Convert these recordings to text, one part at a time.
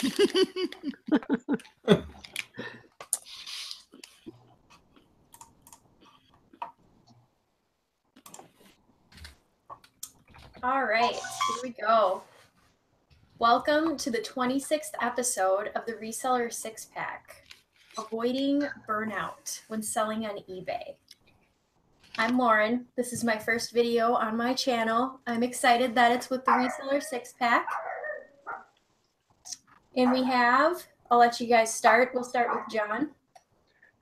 All right, here we go. Welcome to the 26th episode of the Reseller Six Pack, Avoiding Burnout When Selling on eBay. I'm Lauren. This is my first video on my channel. I'm excited that it's with the Reseller Six Pack. And we have, I'll let you guys start. We'll start with John.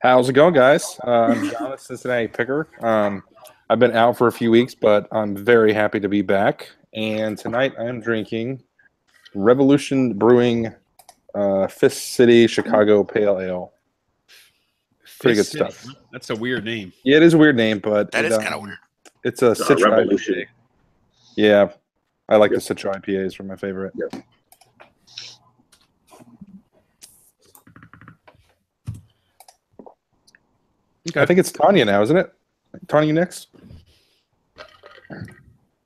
How's it going, guys? I'm John, a Cincinnati picker. I've been out for a few weeks, but I'm very happy to be back. And tonight I'm drinking Revolution Brewing Fist City Chicago Pale Ale. Pretty good stuff. That's a weird name. Yeah, it is a weird name, but that is kind of weird. It's a Citra Revolution. IPA. Yeah, I like the Citra IPAs for my favorite. Yep. Okay. I think it's Tonya now, isn't it? Tonya next?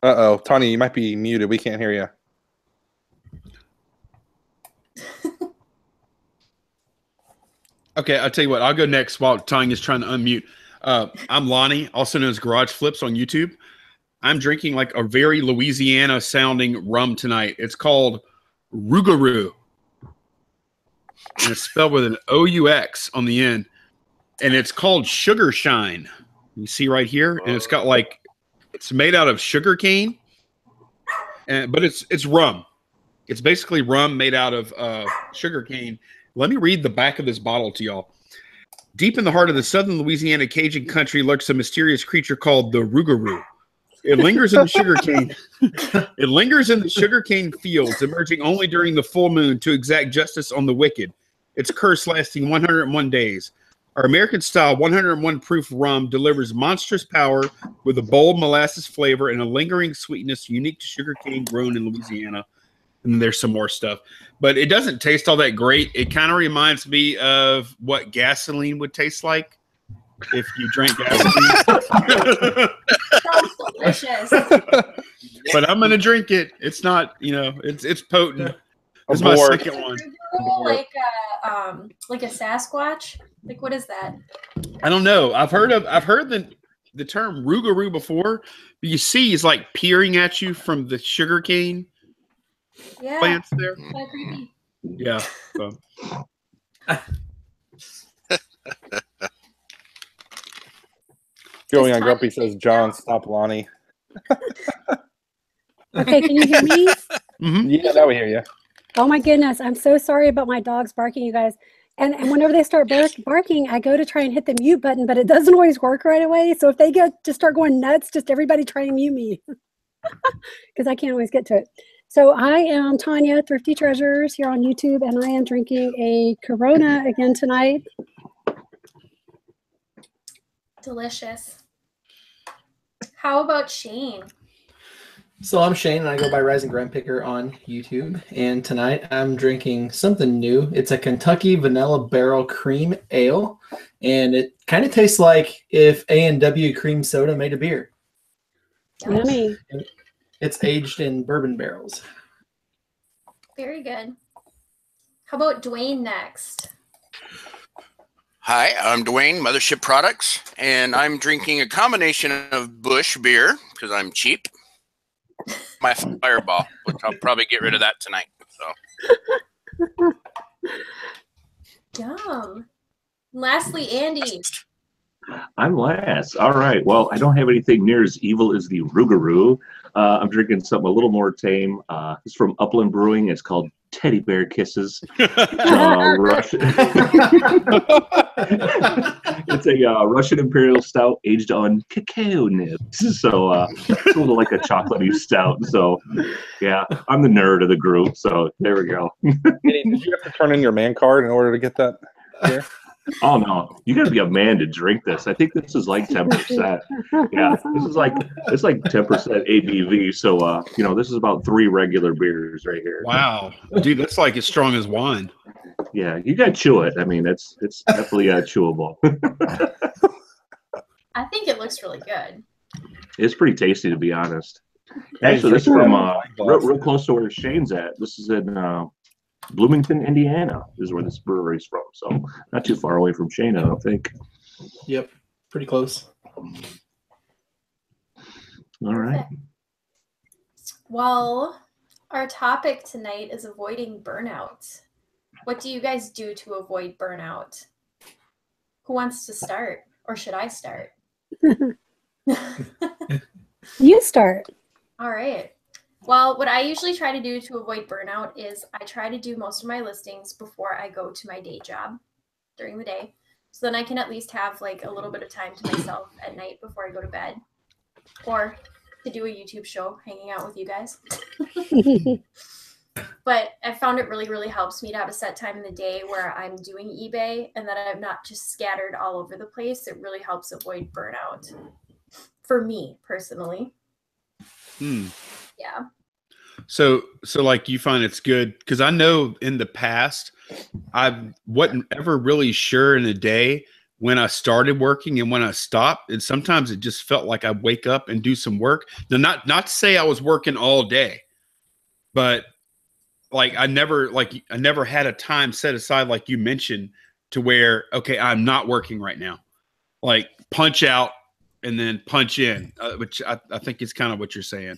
Uh-oh. Tonya, you might be muted. We can't hear you. Okay, I'll tell you what. I'll go next while Tonya's trying to unmute. I'm Lonnie, also known as Garage Flips on YouTube. I'm drinking like a very Louisiana-sounding rum tonight. It's called Rougarou. And it's spelled with an O-U-X on the end. And it's called Sugar Shine. You see right here? And it's got like, it's made out of sugar cane. But it's rum. It's basically rum made out of sugar cane. Let me read the back of this bottle to y'all. Deep in the heart of the southern Louisiana Cajun country lurks a mysterious creature called the Rougarou. It lingers in the sugarcane. It lingers in the sugarcane fields, emerging only during the full moon to exact justice on the wicked. Its curse lasting 101 days. Our American-style 101 proof rum delivers monstrous power with a bold molasses flavor and a lingering sweetness unique to sugarcane grown in Louisiana. And there's some more stuff. But it doesn't taste all that great. It kind of reminds me of what gasoline would taste like if you drank gasoline. Sounds delicious. But I'm going to drink it. It's not, it's potent. This is my second one. Like a Sasquatch? Like, what is that? I don't know. I've heard the term Rougarou before. But you see he's like peering at you from the sugarcane plants there. Kind of creepy. Yeah. So. Going on Grumpy says, John, stop Lonnie. Okay, can you hear me? Mm-hmm. Yeah, now we hear you. Oh my goodness, I'm so sorry about my dogs barking, you guys. And whenever they start barking, I go to try and hit the mute button, but it doesn't always work right away. So if they just start going nuts, just everybody try and mute me because I can't always get to it. So I am Tonya, Thrifty Treasures here on YouTube, and I am drinking a Corona again tonight. Delicious. How about Shane? So I'm Shane, and I go by Rising Grand Picker on YouTube. And tonight I'm drinking something new. It's a Kentucky Vanilla Barrel Cream Ale, and it kind of tastes like if A&W Cream Soda made a beer. Yummy. It's aged in bourbon barrels. Very good. How about Duane next? Hi, I'm Duane, Mothership Products, and I'm drinking a combination of Busch beer because I'm cheap. My Fireball, which I'll probably get rid of that tonight. So. Yum. Lastly, Andy. I'm last. All right. Well, I don't have anything near as evil as the Rougarou. I'm drinking something a little more tame. It's from Upland Brewing. It's called Teddy Bear Kisses. Russian. It's a Russian Imperial Stout aged on cacao nibs. So it's a little like a chocolatey stout. So yeah, I'm the nerd of the group. So there we go. Did you have to turn in your man card in order to get that here? Oh no, you got to be a man to drink this. I think this is like 10%. Yeah, it's like 10% ABV. So this is about 3 regular beers right here. Wow, dude, that's like as strong as wine. Yeah, you got to chew it. I mean, it's definitely chewable. I think it looks really good. It's pretty tasty, to be honest. Actually, this is from real close to where Shane's at. This is in Bloomington, Indiana is where this brewery's from. So not too far away from Shane, I don't think. Yep, pretty close. All right. Well, our topic tonight is avoiding burnout. What do you guys do to avoid burnout? Who wants to start? Or should I start? You start. All right. Well, what I usually try to do to avoid burnout is I try to do most of my listings before I go to my day job during the day. So then I can at least have like a little bit of time to myself at night before I go to bed. Or to do a YouTube show hanging out with you guys. But I found it really, really helps me to have a set time in the day where I'm doing eBay and that I'm not just scattered all over the place. It really helps avoid burnout for me personally. Yeah. So like you find it's good because I know in the past I wasn't ever really sure in a day when I started working and when I stopped. And sometimes it just felt like I'd wake up and do some work. Now, not to say I was working all day, but like I never had a time set aside like you mentioned to where, okay, I'm not working right now. Like punch out and then punch in, which I think is kind of what you're saying.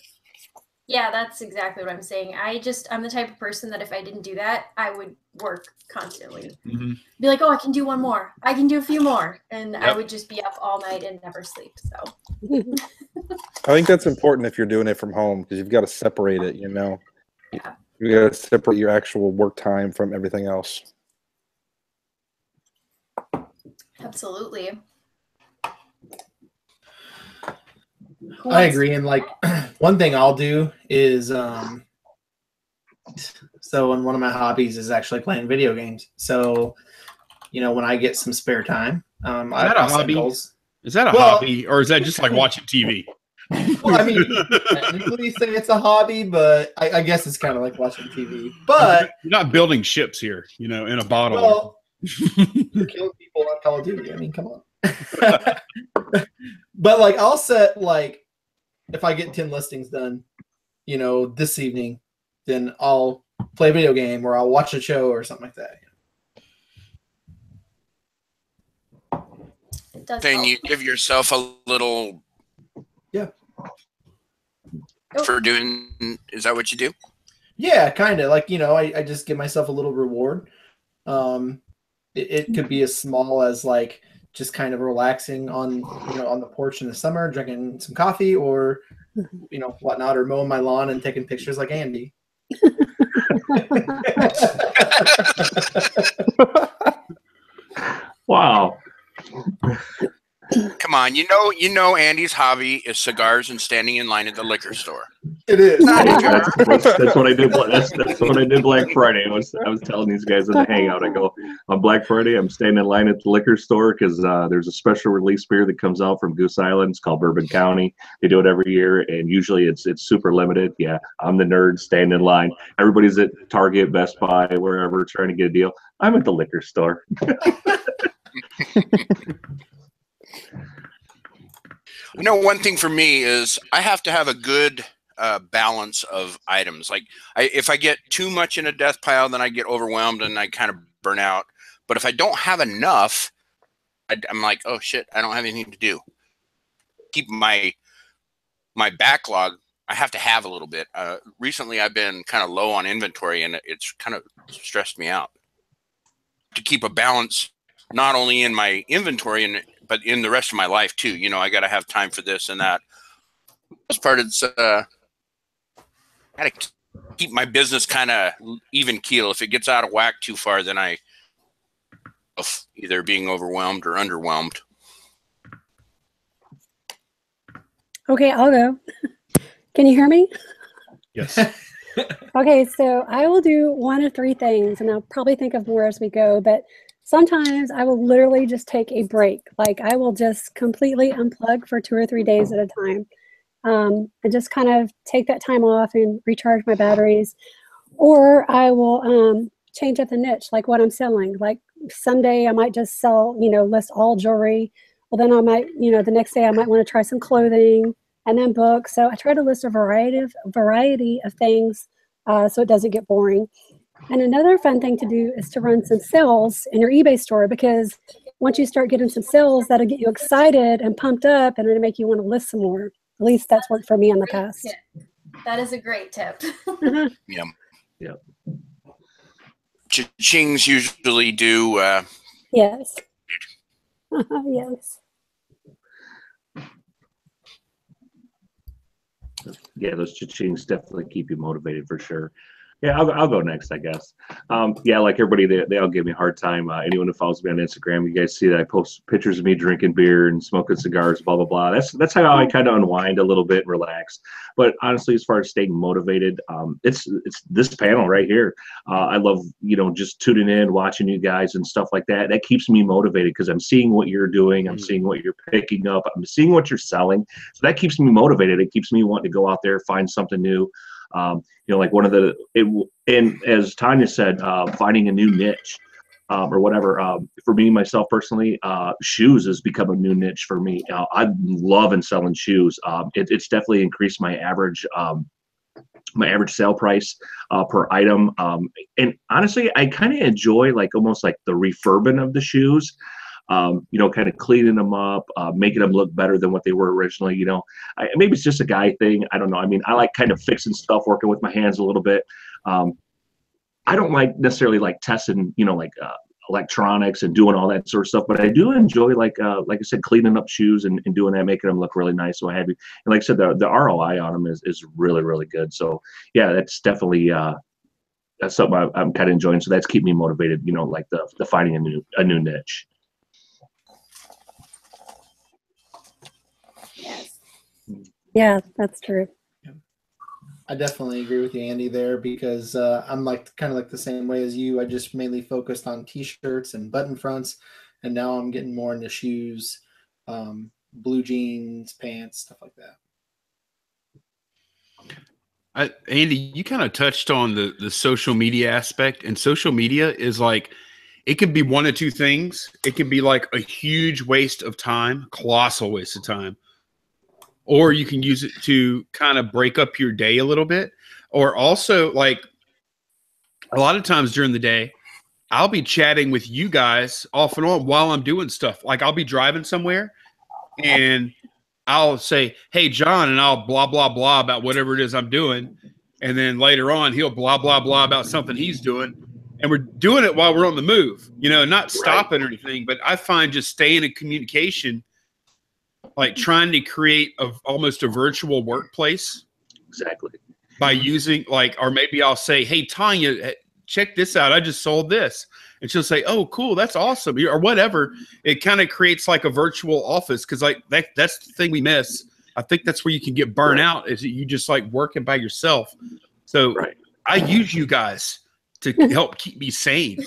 Yeah, that's exactly what I'm saying. I'm the type of person that if I didn't do that, I would work constantly. Mm-hmm. Be like, oh, I can do one more. I can do a few more. And I would just be up all night and never sleep. So I think that's important if you're doing it from home because you've got to separate it, you know. Yeah. You got to separate your actual work time from everything else. Absolutely. I agree. And like one thing I'll do is so one of my hobbies is actually playing video games. So, you know, when I get some spare time, is that a hobby? Is that a hobby or is that just like watching TV? Well, I mean, technically say it's a hobby, but I guess it's kind of like watching TV. But you're not building ships here, you know, in a bottle. Well, you're killing people on Call of Duty. I mean, come on. But like, I'll set like, if I get 10 listings done, you know, this evening, then I'll play a video game or I'll watch a show or something like that. Then you give yourself a little. Yeah. For doing, is that what you do? Yeah, kind of like, you know, I just give myself a little reward. It could be as small as like just kind of relaxing on, you know, on the porch in the summer, drinking some coffee or, you know, whatnot, or mowing my lawn and taking pictures like Andy. Wow. Come on, you know Andy's hobby is cigars and standing in line at the liquor store. It is. That's what I did. That's what I did Black Friday. I was telling these guys in the hangout. I go on Black Friday. I'm standing in line at the liquor store because there's a special release beer that comes out from Goose Island. It's called Bourbon County. They do it every year, and usually it's super limited. Yeah, I'm the nerd standing in line. Everybody's at Target, Best Buy, wherever, trying to get a deal. I'm at the liquor store. You know, one thing for me is I have to have a good balance of items. Like if I get too much in a death pile, then I get overwhelmed and I kind of burn out. But if I don't have enough, I'm like, oh shit, I don't have anything to do. Keep my backlog. I have to have a little bit. Recently, I've been kind of low on inventory, and it's kind of stressed me out. To keep a balance, not only in my inventory but in the rest of my life too. You know, I got to have time for this and that. This part is I got to keep my business kind of even keel. If it gets out of whack too far, then I either being overwhelmed or underwhelmed. Okay, I'll go. Can you hear me? Yes. Okay, so I will do one of three things, and I'll probably think of more as we go, but sometimes I will literally just take a break. Like I will just completely unplug for 2 or 3 days at a time. And just kind of take that time off and recharge my batteries. Or I will change up the niche, like what I'm selling. Like someday I might just sell, you know, list all jewelry. Well, then I might, you know, the next day I might want to try some clothing and then books. So I try to list a variety of things so it doesn't get boring. And another fun thing to do is to run some sales in your eBay store, because once you start getting some sales, that'll get you excited and pumped up, and it'll make you want to list some more. At least that's worked for me in the past. Tip. That is a great tip. Yeah. Yeah. Cha-chings usually do. Yes. Yes. Yeah, those cha-chings definitely keep you motivated for sure. Yeah, I'll go next, I guess. Yeah, like everybody, they all give me a hard time. Anyone who follows me on Instagram, you guys see that I post pictures of me drinking beer and smoking cigars, blah blah blah. That's how I kind of unwind a little bit and relax. But honestly, as far as staying motivated, it's this panel right here. I love just tuning in, watching you guys and stuff like that. That keeps me motivated because I'm seeing what you're doing, I'm seeing what you're picking up, I'm seeing what you're selling. So that keeps me motivated. It keeps me wanting to go out there, find something new. Like one of and as Tonya said, finding a new niche or whatever. For me, myself personally, shoes has become a new niche for me. I love and selling shoes. It's definitely increased my average sale price per item. And honestly, I kind of enjoy almost like the refurbing of the shoes. Kind of cleaning them up, making them look better than what they were originally. Maybe it's just a guy thing. I don't know. I mean, I like kind of fixing stuff, working with my hands a little bit. I don't necessarily like testing, electronics and doing all that sort of stuff, but I do enjoy, like I said, cleaning up shoes and doing that, making them look really nice. So I have, and like I said, the ROI on them is really, really good. So yeah, that's definitely, that's something I'm kind of enjoying. So that's keeping me motivated, like the finding a new niche. Yeah, that's true. I definitely agree with you, Andy, there, because I'm kind of like the same way as you. I just mainly focused on t-shirts and button fronts, and now I'm getting more into shoes, blue jeans, pants, stuff like that. Andy, you kind of touched on the social media aspect, and social media is it can be one of two things. It can be like a huge waste of time, colossal waste of time. Or you can use it to kind of break up your day a little bit. Or also, a lot of times during the day, I'll be chatting with you guys off and on while I'm doing stuff. I'll be driving somewhere and I'll say, hey, John, and I'll blah, blah, blah about whatever it is I'm doing. And then later on, he'll blah, blah, blah about something he's doing. And we're doing it while we're on the move, not stopping or anything. But I find just staying in communication, trying to create almost a virtual workplace. Exactly. By using or maybe I'll say, hey, Tonya, check this out. I just sold this. And she'll say, oh, cool. That's awesome. Or whatever. It kind of creates a virtual office. Cause that's the thing we miss. I think that's where you can get burnt out, is that you just working by yourself. So I use you guys to help keep me sane,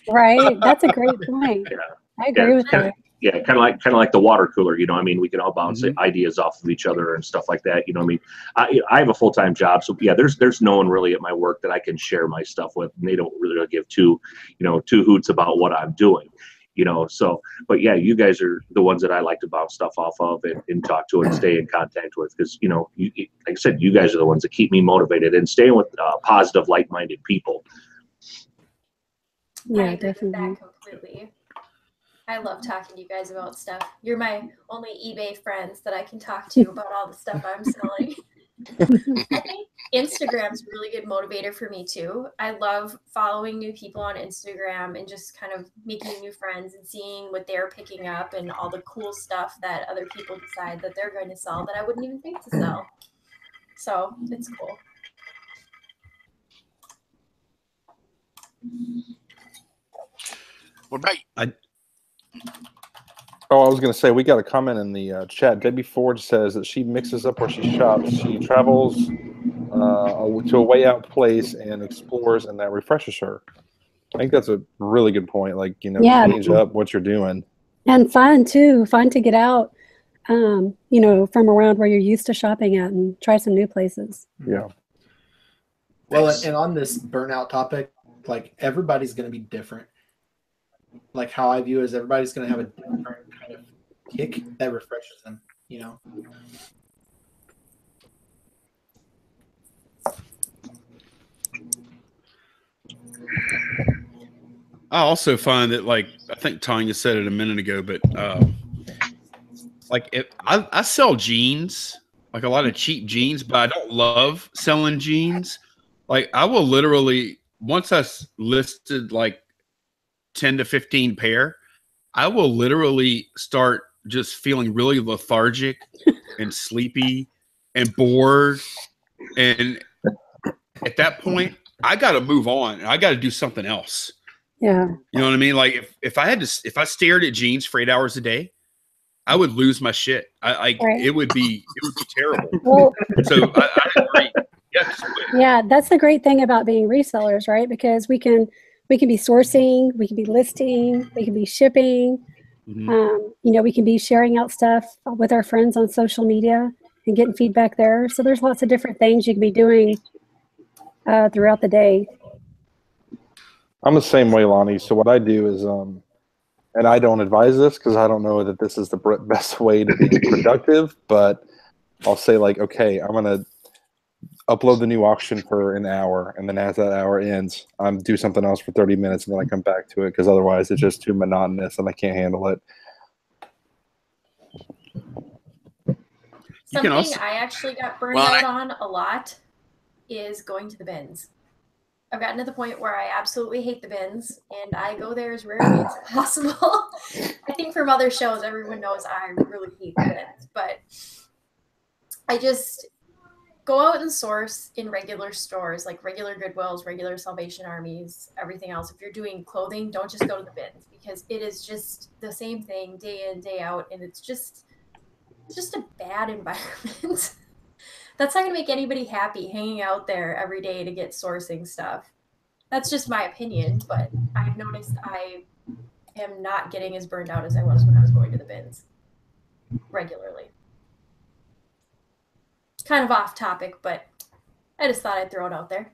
Right. That's a great point. Yeah. I agree with that. Yeah, kind of like the water cooler, we can all bounce ideas off of each other and stuff like that. I have a full-time job, so yeah, there's no one really at my work that I can share my stuff with, and they don't really give two hoots about what I'm doing, So, but yeah, you guys are the ones that I like to bounce stuff off of and talk to and stay in contact with, because like I said, you guys are the ones that keep me motivated and staying with positive, like-minded people. Yeah, I agree with definitely. that completely. I love talking to you guys about stuff. You're my only eBay friends that I can talk to about all the stuff I'm selling. I think Instagram's a really good motivator for me too. I love following new people on Instagram and just kind of making new friends and seeing what they're picking up and all the cool stuff that other people decide that they're going to sell that I wouldn't even think to sell. So it's cool. What about you? Oh, I was going to say, we got a comment in the chat. Debbie Ford says that she mixes up where she shops. She travels to a way out place and explores, and that refreshes her. I think that's a really good point. Change up what you're doing. And fun too. Fun to get out, from around where you're used to shopping at and try some new places. Yeah. Well, and on this burnout topic, everybody's going to be different. How I view it is everybody's going to have a different kind of kick that refreshes them, I also find that, like, I think Tonya said it a minute ago, but like, if I sell jeans, like a lot of cheap jeans, but I don't love selling jeans. Like, I will literally, once I listed like 10 to 15 pair, I will literally start just feeling really lethargic and sleepy and bored. And at that point, I got to move on. I got to do something else. Yeah. You know what I mean? Like, if I stared at jeans for 8 hours a day, I would lose my shit. Right. It would be terrible. Well, So I agree. Yes. yeah, that's the great thing about being resellers, right? Because we can be sourcing, we can be listing, we can be shipping. You know, we can be sharing out stuff with our friends on social media and getting feedback there. So there's lots of different things you can be doing throughout the day. I'm the same way, Lonnie. So what I do is, and I don't advise this because I don't know that this is the best way to be productive, but I'll say like, okay, I'm going to upload the new auction for an hour, and then as that hour ends, I'm do something else for 30 minutes, and then I come back to it because otherwise it's just too monotonous and I can't handle it. Something I actually got burned out on a lot is going to the bins. I've gotten to the point where I absolutely hate the bins, and I go there as rarely as possible. I think from other shows, everyone knows I really hate the bins, but I just go out and source in regular stores, like regular Goodwills, regular Salvation Armies, everything else. If you're doing clothing, don't just go to the bins because it is just the same thing day in, day out, and it's just a bad environment. That's not going to make anybody happy hanging out there every day to get sourcing stuff. That's just my opinion, but I've noticed I am not getting as burned out as I was when I was going to the bins regularly. Kind of off topic, but I just thought I'd throw it out there.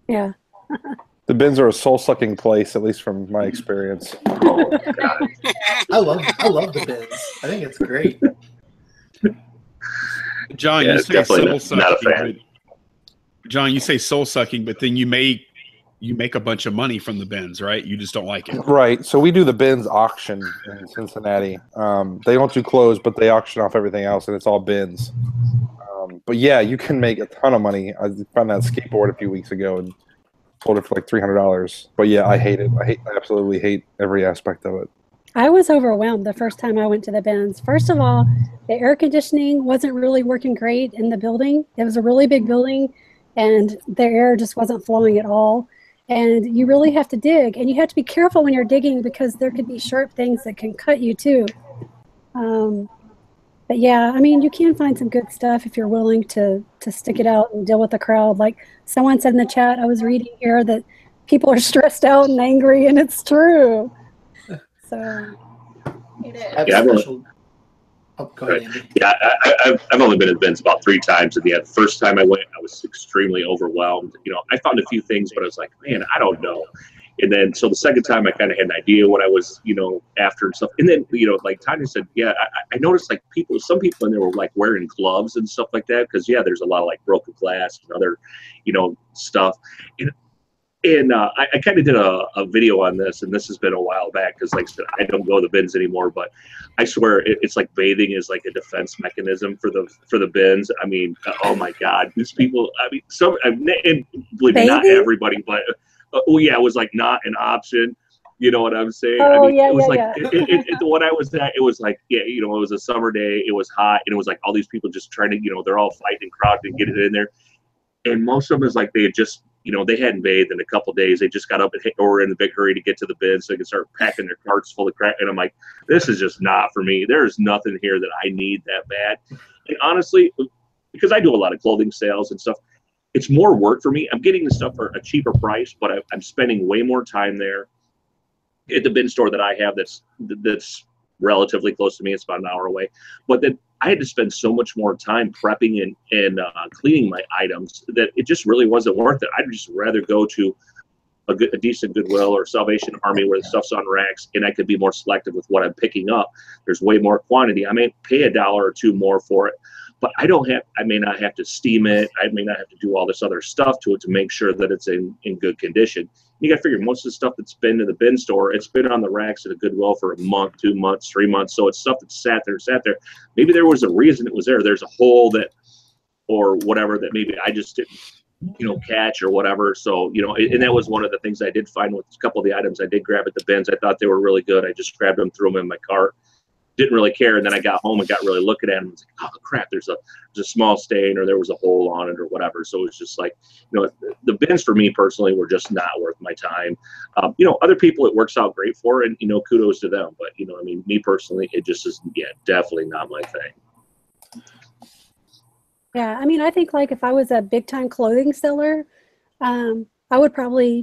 Yeah. The bins are a soul-sucking place, at least from my experience. I love the bins. I think it's great. John, Yeah, you say soul sucking. not a fan. John, you say soul sucking, but then you make a bunch of money from the bins, right? You just don't like it. Right. So we do the bins auction in Cincinnati. They don't do clothes, but they auction off everything else, and it's all bins. But yeah, you can make a ton of money. I found that skateboard a few weeks ago and sold it for like $300. But yeah, I hate it. I absolutely hate every aspect of it. I was overwhelmed the first time I went to the bins. First of all, the air conditioning wasn't really working great in the building. It was a really big building, and the air just wasn't flowing at all. And you really have to dig, and you have to be careful when you're digging because there could be sharp things that can cut you too. But yeah, I mean, you can find some good stuff if you're willing to stick it out and deal with the crowd. Like someone said in the chat, I was reading here that people are stressed out and angry, and it's true. So It is. I have Yeah, a special. Oh, go ahead, Andy. Yeah, I've only been at bins about 3 times, and the first time I went, I was extremely overwhelmed. You know, I found a few things, but I was like, man, I don't know. And then, so the second time, I kind of had an idea what I was, you know, after and stuff. And then, you know, like Tonya said, yeah, I noticed like some people in there were like wearing gloves and stuff like that because, yeah, there's a lot of like broken glass and other, you know, stuff. And I kind of did a video on this, and this has been a while back because, like I said, I don't go to the bins anymore. But I swear, it's like bathing is like a defense mechanism for the bins. I mean, oh my God, these people. I mean, and believe me, not everybody, but oh yeah, it was like not an option. You know what I'm saying? Oh, I mean, yeah, it was yeah, like yeah. when I was at, it was like, yeah, you know, it was a summer day, it was hot, and it was like all these people just trying to, you know, they're all fighting and crowding and get it in there, and most of them is like they had just. You know, they hadn't bathed in a couple of days. They just got up and were in a big hurry to get to the bin so they could start packing their carts full of crap. And I'm like, this is just not for me. There's nothing here that I need that bad. And honestly, because I do a lot of clothing sales and stuff, it's more work for me. I'm getting the stuff for a cheaper price, but I'm spending way more time there. At the bin store that I have that's relatively close to me, it's about an hour away. But then I had to spend so much more time prepping and cleaning my items that it just really wasn't worth it. I'd just rather go to a decent Goodwill or Salvation Army where the stuff's on racks and I could be more selective with what I'm picking up. There's way more quantity. I may pay $1 or $2 more for it, but I may not have to steam it. I may not have to do all this other stuff to it to make sure that it's in good condition. You got to figure most of the stuff that's been in the bin store, it's been on the racks at a Goodwill for a month, 2 months, 3 months. So it's stuff that sat there. Maybe there was a reason it was there. There's a hole that, or whatever, that maybe I just didn't, catch or whatever. So, and that was one of the things I did find with a couple of the items I did grab at the bins. I thought they were really good. I just grabbed them, threw them in my cart. Didn't really care. And then I got home and got really looking at them. I was like, oh crap, there's a small stain, or there was a hole on it, or whatever. So it was just like, the bins for me personally were just not worth my time. Other people it works out great for, and kudos to them. But me personally, it just is definitely not my thing. Yeah, I think like if I was a big time clothing seller, I would probably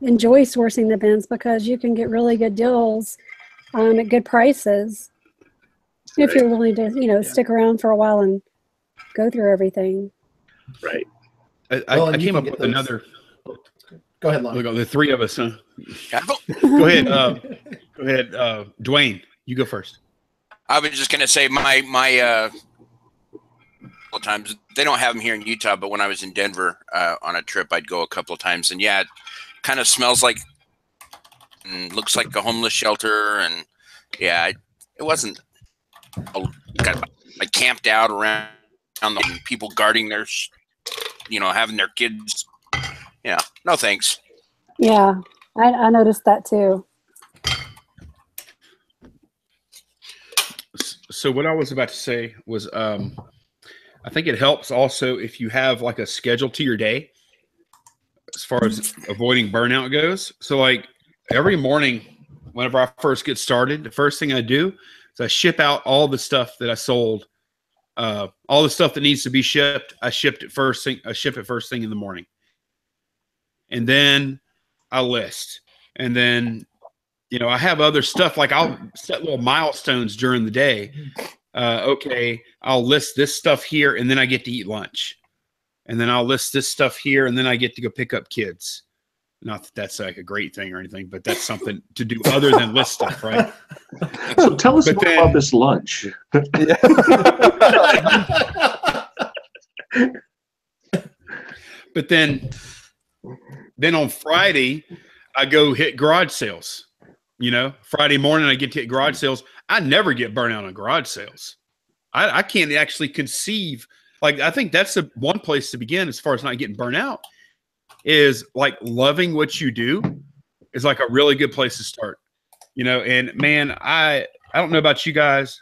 enjoy sourcing the bins, because you can get really good deals at good prices. If you're willing to, stick around for a while and go through everything. Right. I came up with another. Go ahead, Lonnie. Look, the three of us, huh? Go ahead. Go ahead, Duane. You go first. I was just gonna say my times they don't have them here in Utah, but when I was in Denver on a trip, I'd go a couple of times, and it kind of smells like and looks like a homeless shelter, and it wasn't. I camped out around the people guarding their, having their kids. Yeah, no thanks. Yeah, I noticed that too. So what I was about to say was, I think it helps also if you have like a schedule to your day, as far as avoiding burnout goes. So like every morning, whenever I first get started, the first thing I do is I ship out all the stuff that I sold, all the stuff that needs to be shipped. I ship it first thing in the morning, and then I list, and then I have other stuff, like I'll set little milestones during the day. Okay, I'll list this stuff here, and then I get to eat lunch, and then I'll list this stuff here, and then I get to go pick up kids. Not that that's like a great thing or anything, but that's something to do other than list stuff, right? So tell us more about this lunch. But then on Friday, I go hit garage sales. Friday morning I get to hit garage sales. I never get burnt out on garage sales. I can't actually conceive. Like, I think that's the one place to begin as far as not getting burnt out, is like loving what you do is like a really good place to start. And man, I don't know about you guys.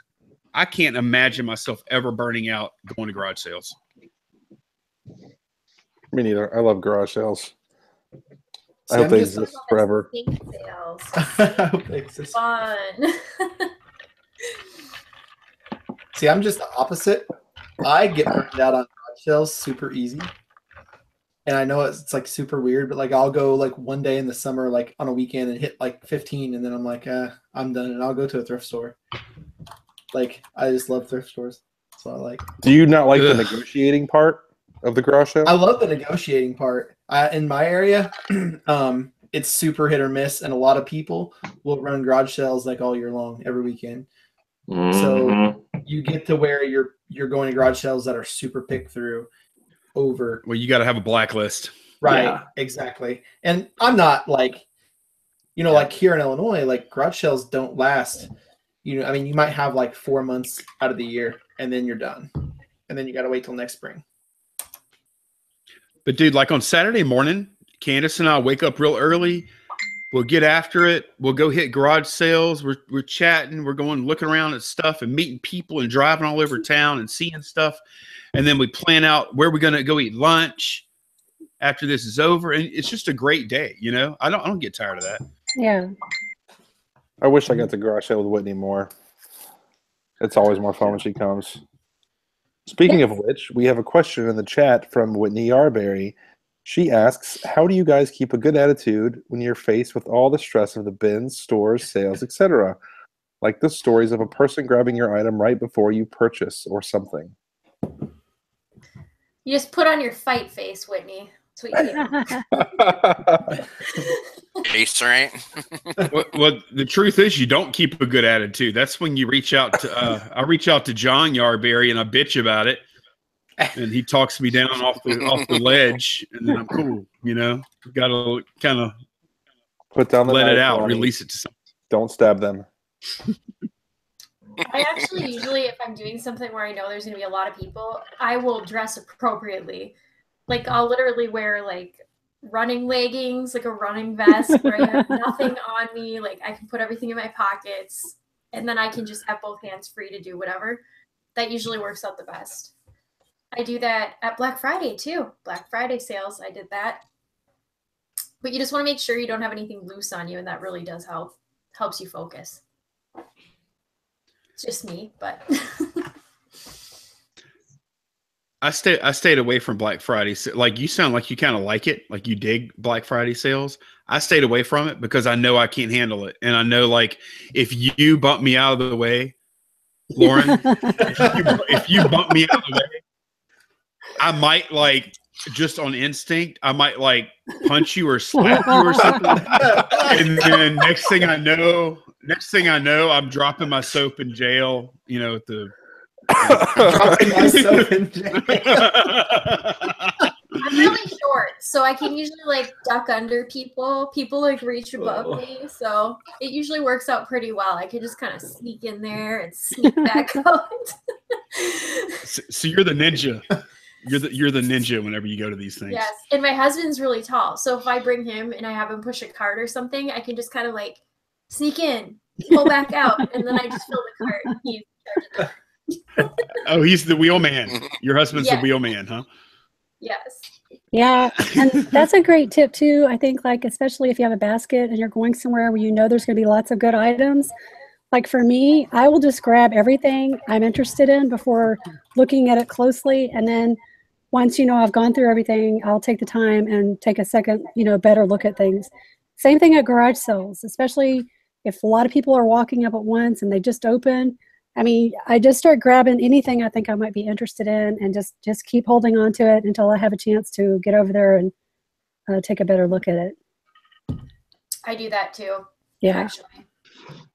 I can't imagine myself ever burning out going to garage sales. Me neither. I love garage sales. I hope they exist forever. Sales. I hope they exist. Fun. See, I'm just the opposite. I get burned out on garage sales super easy. And I know it's like super weird, but like I'll go like one day in the summer, like on a weekend, and hit like 15, and then I'm like, I'm done, and I'll go to a thrift store. Like, I just love thrift stores. So I like. Do you not like the negotiating part of the garage sale? I love the negotiating part. In my area, it's super hit or miss, and a lot of people will run garage sales like all year long, every weekend. Mm-hmm. So you get to where you're going to garage sales that are super picked through. Over. Well, you got to have a blacklist. Right. Yeah. Exactly. And I'm not like, like here in Illinois, like garage sales don't last. You might have like 4 months out of the year, and then you're done. And then you got to wait till next spring. But dude, like on Saturday morning, Candace and I wake up real early. We'll get after it. We'll go hit garage sales. We're chatting. We're going looking around at stuff and meeting people and driving all over town and seeing stuff. And then we plan out where we're going to go eat lunch after this is over. And it's just a great day. I don't get tired of that. Yeah. I wish I got to garage sale with Whitney more. It's always more fun when she comes. Speaking of which, we have a question in the chat from Whitney Yarberry. She asks, how do you guys keep a good attitude when you're faced with all the stress of the bins, stores, sales, etc.? Like the stories of a person grabbing your item right before you purchase or something. You just put on your fight face, Whitney. That's what you do. Face, right? well, the truth is, you don't keep a good attitude. That's when you reach out to. I reach out to John Yarberry and I bitch about it, and he talks me down off the ledge, and then I'm cool. Got to kind of Put down the let it knife, out, Ronnie. release it to someone. Don't stab them. I actually usually, if I'm doing something where I know there's going to be a lot of people, I will dress appropriately. Like I'll literally wear like running leggings, like a running vest where I have nothing on me. Like I can put everything in my pockets and then I can just have both hands free to do whatever. That usually works out the best. I do that at Black Friday too. Black Friday sales, I did that. But you just want to make sure you don't have anything loose on you, and that really does help. Helps you focus. It's just me, but I stayed away from Black Friday. Like you sound like you kind of like it, like you dig Black Friday sales. I stayed away from it because I know I can't handle it, and I know like if you bump me out of the way, Lauren, if you bump me out of the way, I might like just on instinct, I might like punch you or slap you or something, and then next thing I know, I'm dropping my soap in jail. You know, at the Dropping myself in jail. I'm really short, so I can usually like duck under people. People like reach above me, so it usually works out pretty well. I can just kind of sneak in there and sneak back out. So you're the ninja. You're the ninja whenever you go to these things. Yes, and my husband's really tall, so if I bring him and I have him push a cart or something, I can just kind of like sneak in, pull back out, and then I just fill the cart. He's Oh, he's the wheel man. Your husband's the wheel man, huh? Yes. Yeah, and that's a great tip too. I think like especially if you have a basket and you're going somewhere where you know there's going to be lots of good items. Like for me, I will just grab everything I'm interested in before looking at it closely, and then once I've gone through everything, I'll take the time and take a second, better look at things. Same thing at garage sales, especially if a lot of people are walking up at once and they just open. I mean, I just start grabbing anything I think I might be interested in and just keep holding on to it until I have a chance to get over there and take a better look at it. I do that too. Yeah. Actually.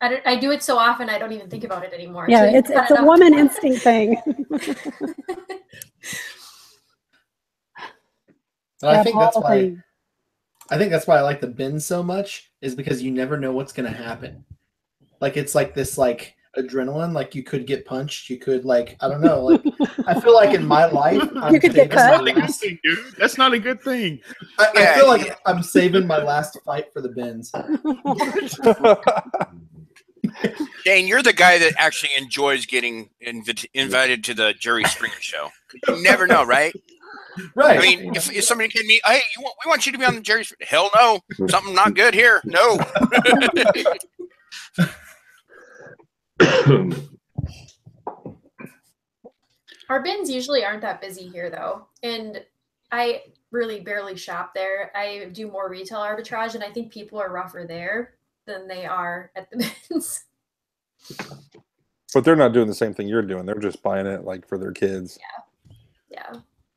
I do it so often I don't even think about it anymore. Yeah, it's a woman instinct thing. I think that's why I like the bins so much, is because you never know what's going to happen. Like it's like this like adrenaline, like you could get punched, you could like I don't know, like I feel like in my life you could get cut. That's not a good thing. I feel like I'm saving my last fight for the bins. Dane, you're the guy that actually enjoys getting invited to the Jerry Springer show. You never know, right? Right. I mean, if somebody can meet, hey, we want you to be on the Jerry Springer. Hell no, something not good here. No. Our bins usually aren't that busy here though, and I really barely shop there. I do more retail arbitrage, and I think people are rougher there than they are at the bins. But they're not doing the same thing you're doing. They're just buying it like for their kids. Yeah.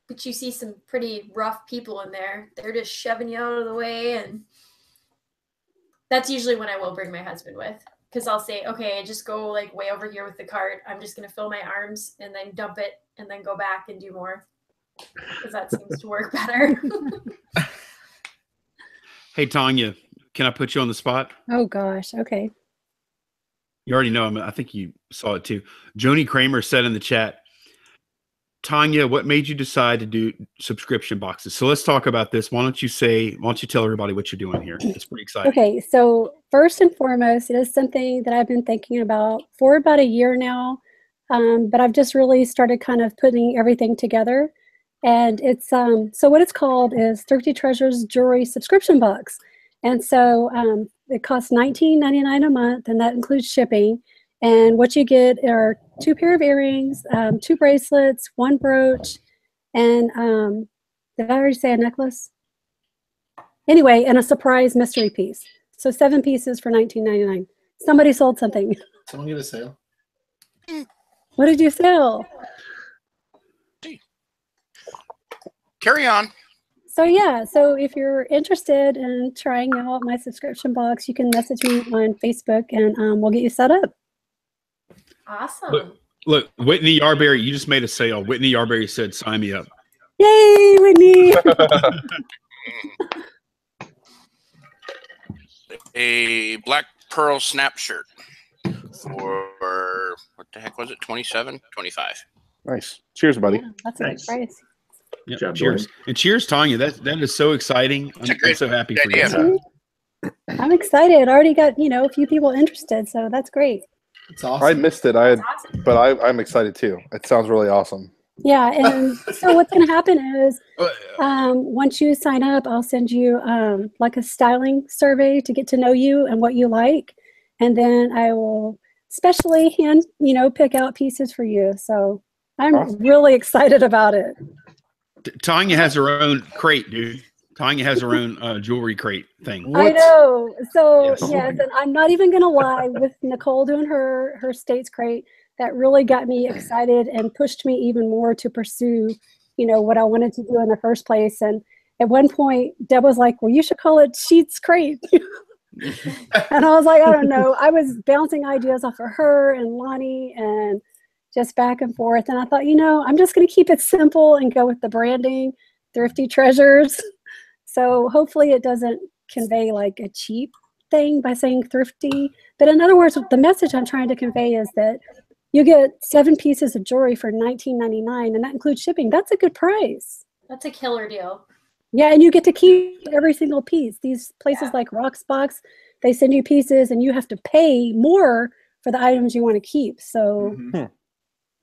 But you see some pretty rough people in there. They're just shoving you out of the way, and that's usually when I will bring my husband with. Because I'll say, okay, just go like way over here with the cart. I'm just going to fill my arms and then dump it and then go back and do more. Because that seems to work better. Hey, Tonya, can I put you on the spot? Oh, gosh. Okay. You already know him. I think you saw it too. Joni Kramer said in the chat, Tonya, what made you decide to do subscription boxes? So let's talk about this. Why don't you tell everybody what you're doing here? It's pretty exciting. Okay, so first and foremost, it is something that I've been thinking about for about a year now, but I've just really started kind of putting everything together. And it's so what it's called is Thrifty Treasures Jewelry Subscription Box. And so it costs $19.99 a month, and that includes shipping. And what you get are 2 pair of earrings, 2 bracelets, 1 brooch, and did I already say a necklace? Anyway, and a surprise mystery piece. So 7 pieces for $19.99. Somebody sold something. Someone get a sale. What did you sell? Carry on. So yeah, so if you're interested in trying out my subscription box, you can message me on Facebook, and we'll get you set up. Awesome. Look, Whitney Yarberry, you just made a sale. Whitney Yarberry said, sign me up. Yay, Whitney. a black pearl snap shirt for, what the heck was it, 27, 25. Nice. Cheers, buddy. Yeah, that's a Nice. good price. Yep. Job, Cheers. Duane. And cheers, Tonya. That is so exciting. I'm so happy for idea. you. I'm excited. I already got, a few people interested, so that's great. It's awesome. I missed it. But I'm excited too. It sounds really awesome. Yeah, and so what's going to happen is once you sign up, I'll send you like a styling survey to get to know you and what you like, and then I will specially hand pick out pieces for you. So I'm really excited about it. Tonya has her own crate, dude. Tonya has her own jewelry crate thing. I know. So Yes. yes, and I'm not even going to lie. With Nicole doing her States crate, that really got me excited and pushed me even more to pursue, what I wanted to do in the first place. And at one point, Deb was like, "Well, you should call it Sheets Crate." And I was like, I don't know. I was bouncing ideas off of her and Lonnie and just back and forth. And I thought, I'm just going to keep it simple and go with the branding, Thrifty Treasures. So hopefully it doesn't convey like a cheap thing by saying thrifty. But in other words, the message I'm trying to convey is that you get 7 pieces of jewelry for $19.99, and that includes shipping. That's a good price. That's a killer deal. Yeah, and you get to keep every single piece. These places like Rocksbox, they send you pieces, and you have to pay more for the items you want to keep. So,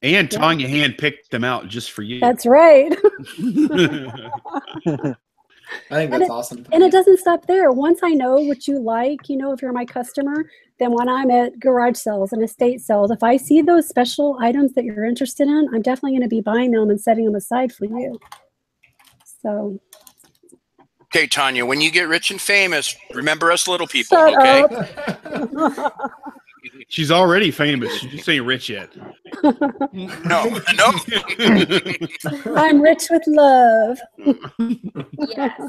And Tonya handpicked them out just for you. that's right. I think that's awesome. And it doesn't stop there. Once I know what you like, if you're my customer, then when I'm at garage sales and estate sales, if I see those special items that you're interested in, I'm definitely going to be buying them and setting them aside for you. So. Okay, Tonya, when you get rich and famous, remember us little people, Shut okay? up. She's already famous. She just ain't rich yet. No. I'm rich with love. Yes.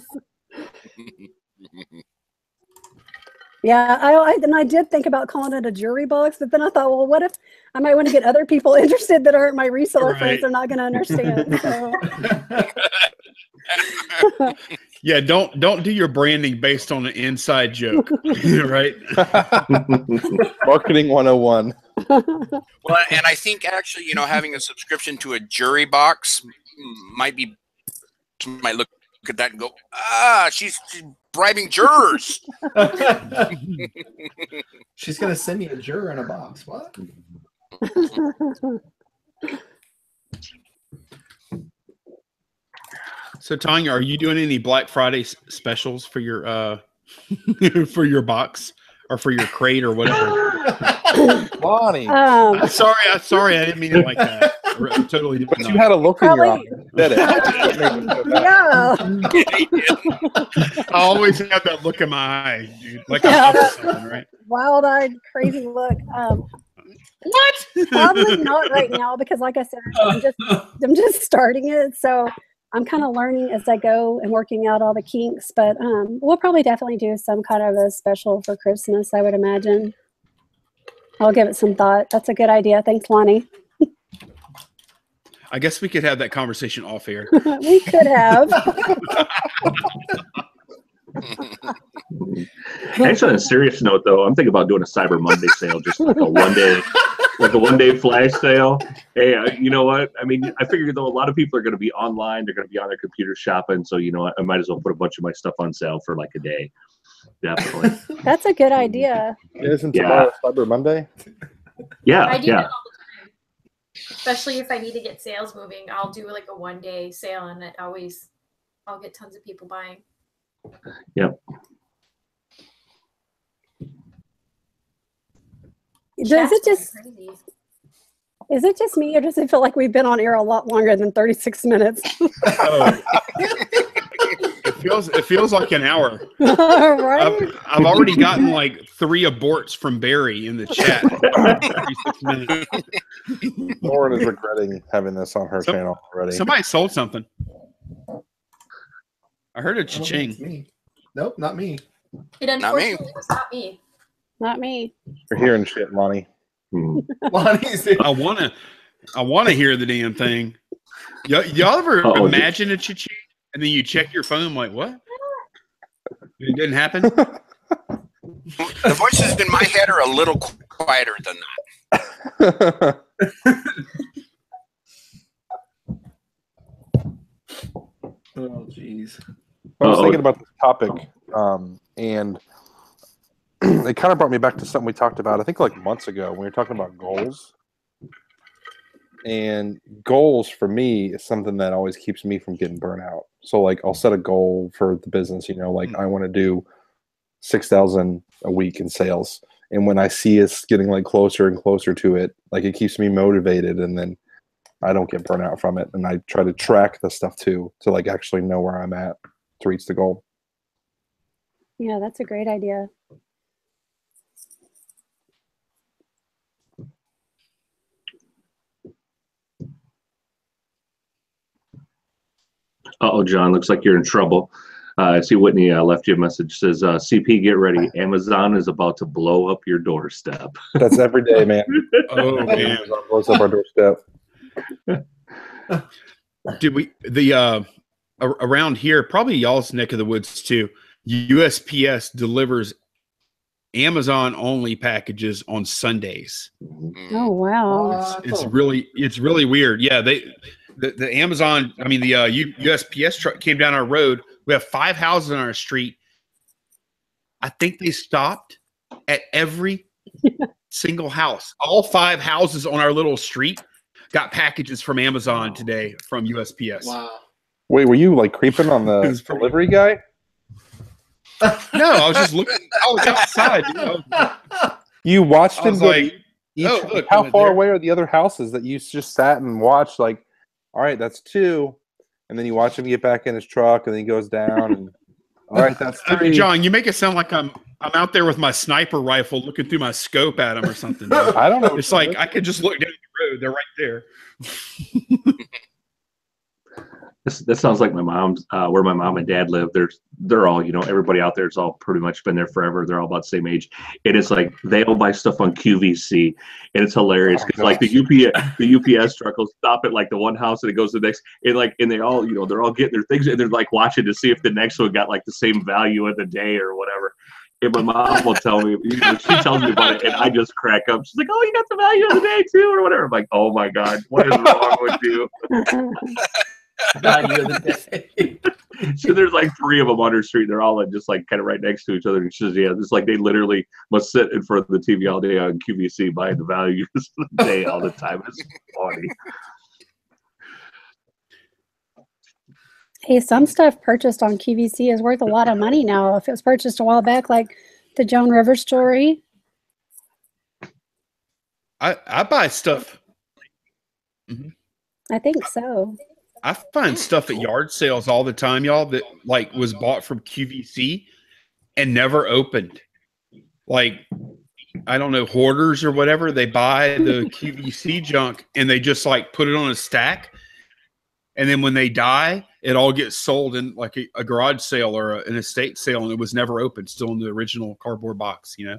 Yeah, I did think about calling it a jewelry box, but then I thought, well, what if I might want to get other people interested that aren't my reseller friends? They're not going to understand. So. Yeah, don't do your branding based on an inside joke, right? Marketing 101. Well, and I think actually, having a subscription to a jury box might look at that and go, she's bribing jurors. She's gonna send me a juror in a box. What? So Tonya, are you doing any Black Friday specials for your for your box or for your crate or whatever? Lonnie. Sorry, I didn't mean it like that. I totally didn't. But you had a look in your eye. Did it? Yeah. I always have that look in my eye, dude. Like I'm up to something, right? Wild-eyed, crazy look. What? Probably not right now because, like I said, I'm just starting it. So I'm kind of learning as I go and working out all the kinks. But we'll probably definitely do some kind of a special for Christmas, I would imagine. I'll give it some thought. That's a good idea. Thanks, Lonnie. I guess we could have that conversation off air. We could have. Actually, on a serious note, though, I'm thinking about doing a Cyber Monday sale, just like a one-day flash sale. Hey, you know what? I mean, I figure though a lot of people are going to be online, they're going to be on their computer shopping, so I might as well put a bunch of my stuff on sale for like a day. Definitely. That's a good idea. Isn't tomorrow Cyber Monday? Yeah, I do that all the time. Especially if I need to get sales moving, I'll do like a one-day sale, and I'll get tons of people buying. Yep. Is it just me, or does it feel like we've been on air a lot longer than 36 minutes? It feels like an hour. Right? I've already gotten like 3 aborts from Barry in the chat. 36 minutes. Lauren is regretting having this on her channel already. Somebody sold something. I heard a I don't think cha-ching. it's me. Nope, not me. It unfortunately was not me. Not me. You're hearing shit, Lonnie. Lonnie's I wanna hear the damn thing. Y'all ever imagine a cha-ching and then you check your phone like, what? It didn't happen? The voices in my head are a little quieter than that. Oh, jeez. I was thinking about this topic, and it kind of brought me back to something we talked about, I think like months ago, when we were talking about goals. And goals for me is something that always keeps me from getting burnt out. So like I'll set a goal for the business, you know, like I want to do 6,000 a week in sales. And when I see us getting like closer and closer to it, like it keeps me motivated, and then I don't get burnt out from it. And I try to track the stuff too, to like actually know where I'm at to reach the goal. Yeah, that's a great idea. Uh-oh, John, looks like you're in trouble. I see Whitney left you a message. Says, CP, get ready. Amazon is about to blow up your doorstep. That's every day, man. Oh, man. Amazon blows up our doorstep. Around here, probably y'all's neck of the woods too, USPS delivers Amazon only packages on Sundays. Oh, wow. It's really weird. Yeah, the Amazon, I mean the USPS truck came down our road. We have 5 houses on our street. I think they stopped at every single house. All 5 houses on our little street got packages from Amazon today from USPS. Wow. Wait, were you like creeping on the delivery guy? No, I was just looking. I was outside. You know? You watched him go like, look, how far away are the other houses that you just sat and watched? Like, all right, that's 2. And then you watch him get back in his truck, and then he goes down. And all right, that's 3. John, you make it sound like I'm out there with my sniper rifle looking through my scope at him or something. Dude. I don't know. It's like I could just look down the road. They're right there. This sounds like my mom's, where my mom and dad live. They're all, you know, everybody out there has all pretty much been there forever. They're all about the same age. And it's like they all buy stuff on QVC, and it's hilarious because like the UPS truck will stop at like the one house and it goes to the next, and they all, you know, they're all getting their things and they're like watching to see if the next one got like the same value of the day or whatever. And my mom will tell me, you know, she tells me about it, and I just crack up. She's like, "Oh, you got the value of the day too," or whatever. I'm like, "Oh my God, what is wrong with you?" Value of the day. So there's like 3 of them on her street. They're all just like kind of right next to each other. And she says, "Yeah, it's like they literally must sit in front of the TV all day on QVC buying the values of the day all the time." It's funny. Hey, some stuff purchased on QVC is worth a lot of money now. If it was purchased a while back, like the Joan Rivers story. I buy stuff. Mm-hmm. I think so. I find stuff at yard sales all the time, y'all, that like was bought from QVC and never opened. Like, I don't know, hoarders or whatever, they buy the QVC junk and they just like put it on a stack. And then when they die, it all gets sold in like a garage sale or an estate sale, and it was never opened, still in the original cardboard box, you know?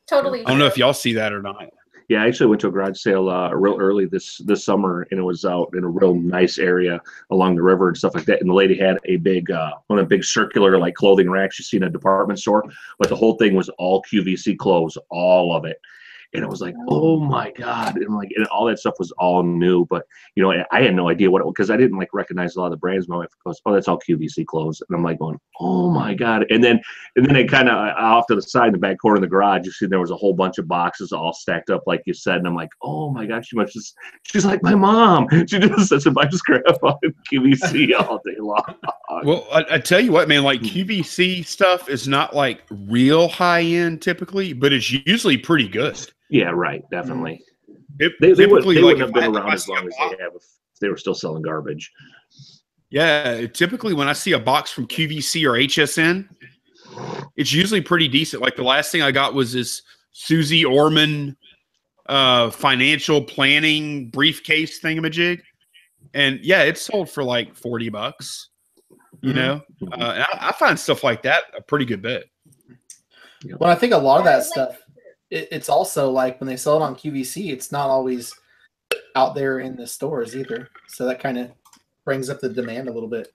Totally. I don't know if y'all see that or not. Yeah, I actually went to a garage sale real early this summer, and it was out in a real nice area along the river and stuff like that. And the lady had a big, one of the big circular like clothing racks you see in a department store, but the whole thing was all QVC clothes, all of it. And it was like, oh my God. And like, and all that stuff was all new, but you know, I had no idea what it was because I didn't like recognize a lot of the brands. My wife goes, "Oh, that's all QVC clothes." And I'm like going, oh my God. And then it kind of off to the side in the back corner of the garage, you see there was a whole bunch of boxes all stacked up, like you said. And I'm like, oh my God, she's like my mom. She just says, "I just grab on QVC all day long." Well, I tell you what, man, like QVC stuff is not like real high end typically, but it's usually pretty good. Yeah, right. Definitely. They wouldn't have been around as long as they have if they were still selling garbage. Yeah, typically when I see a box from QVC or HSN, it's usually pretty decent. Like the last thing I got was this Susie Orman financial planning briefcase thingamajig. And yeah, it's sold for like $40, you know? And I find stuff like that a pretty good bet. Well, I think a lot of that stuff, it's also like when they sell it on QVC, it's not always out there in the stores either. So that kind of brings up the demand a little bit.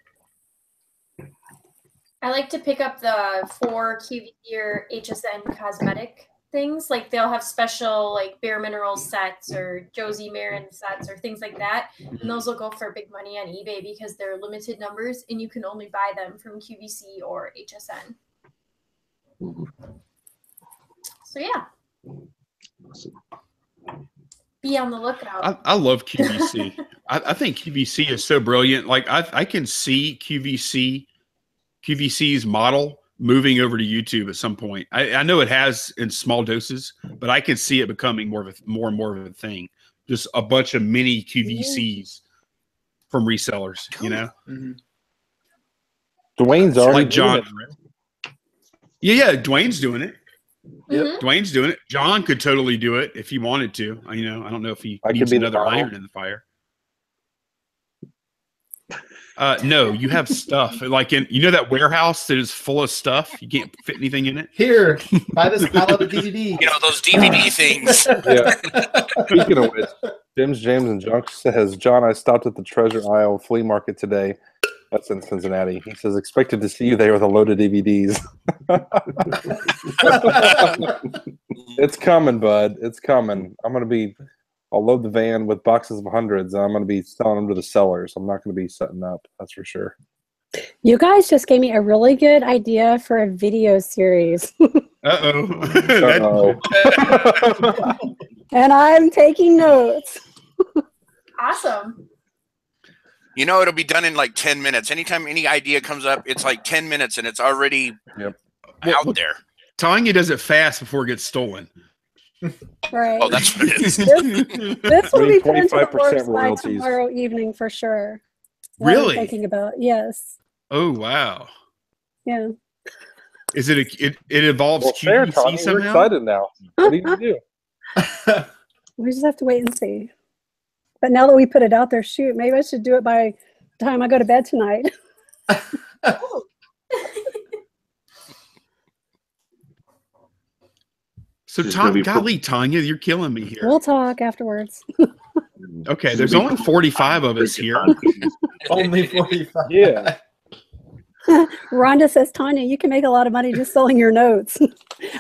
I like to pick up the 4 QVC or HSN cosmetic things. Like they'll have special like Bare Minerals sets or Josie Marin sets or things like that. And those will go for big money on eBay because they're limited numbers and you can only buy them from QVC or HSN. So yeah. Be on the lookout. I love QVC. I think QVC is so brilliant. Like I can see QVC's model moving over to YouTube at some point. I know it has in small doses, but I can see it becoming more and more of a thing. Just a bunch of mini QVCs from resellers, you know? Duane's already like John. doing it. Yeah, Duane's doing it. Mhm. Duane's doing it. John could totally do it if he wanted to. I don't know if he I could needs be the another model. iron in the fire. No, you have stuff like that warehouse that is full of stuff. You can't fit anything in it. Here, buy this pallet of DVD. You know, those DVD things. Yeah. Speaking of which, James and Junk says, John, I stopped at the treasure aisle flea market today. That's in Cincinnati. He says, expected to see you there with a load of DVDs. It's coming, bud. It's coming. I'll load the van with boxes of hundreds, and I'm going to be selling them to the sellers. I'm not going to be setting up. That's for sure. You guys just gave me a really good idea for a video series. Uh-oh. And I'm taking notes. Awesome. You know, it'll be done in like 10 minutes. Anytime any idea comes up, it's like 10 minutes and it's already out there. Tonya does it fast before it gets stolen. Right. Oh, that's what it is. This will be put into the 25% works by royalties. tomorrow evening for sure. What I'm Really? thinking about. Yes. Oh, wow. Yeah. Is it it involves Well, fair, QVC Tonya. We're somehow? excited now. What do you do? We just have to wait and see. But now that we put it out there, shoot, maybe I should do it by the time I go to bed tonight. So, This is gonna be golly, Tonya, you're killing me here. We'll talk afterwards. Okay, there's only 45 of us here. Only 45. Yeah. Rhonda says, Tonya, you can make a lot of money just selling your notes.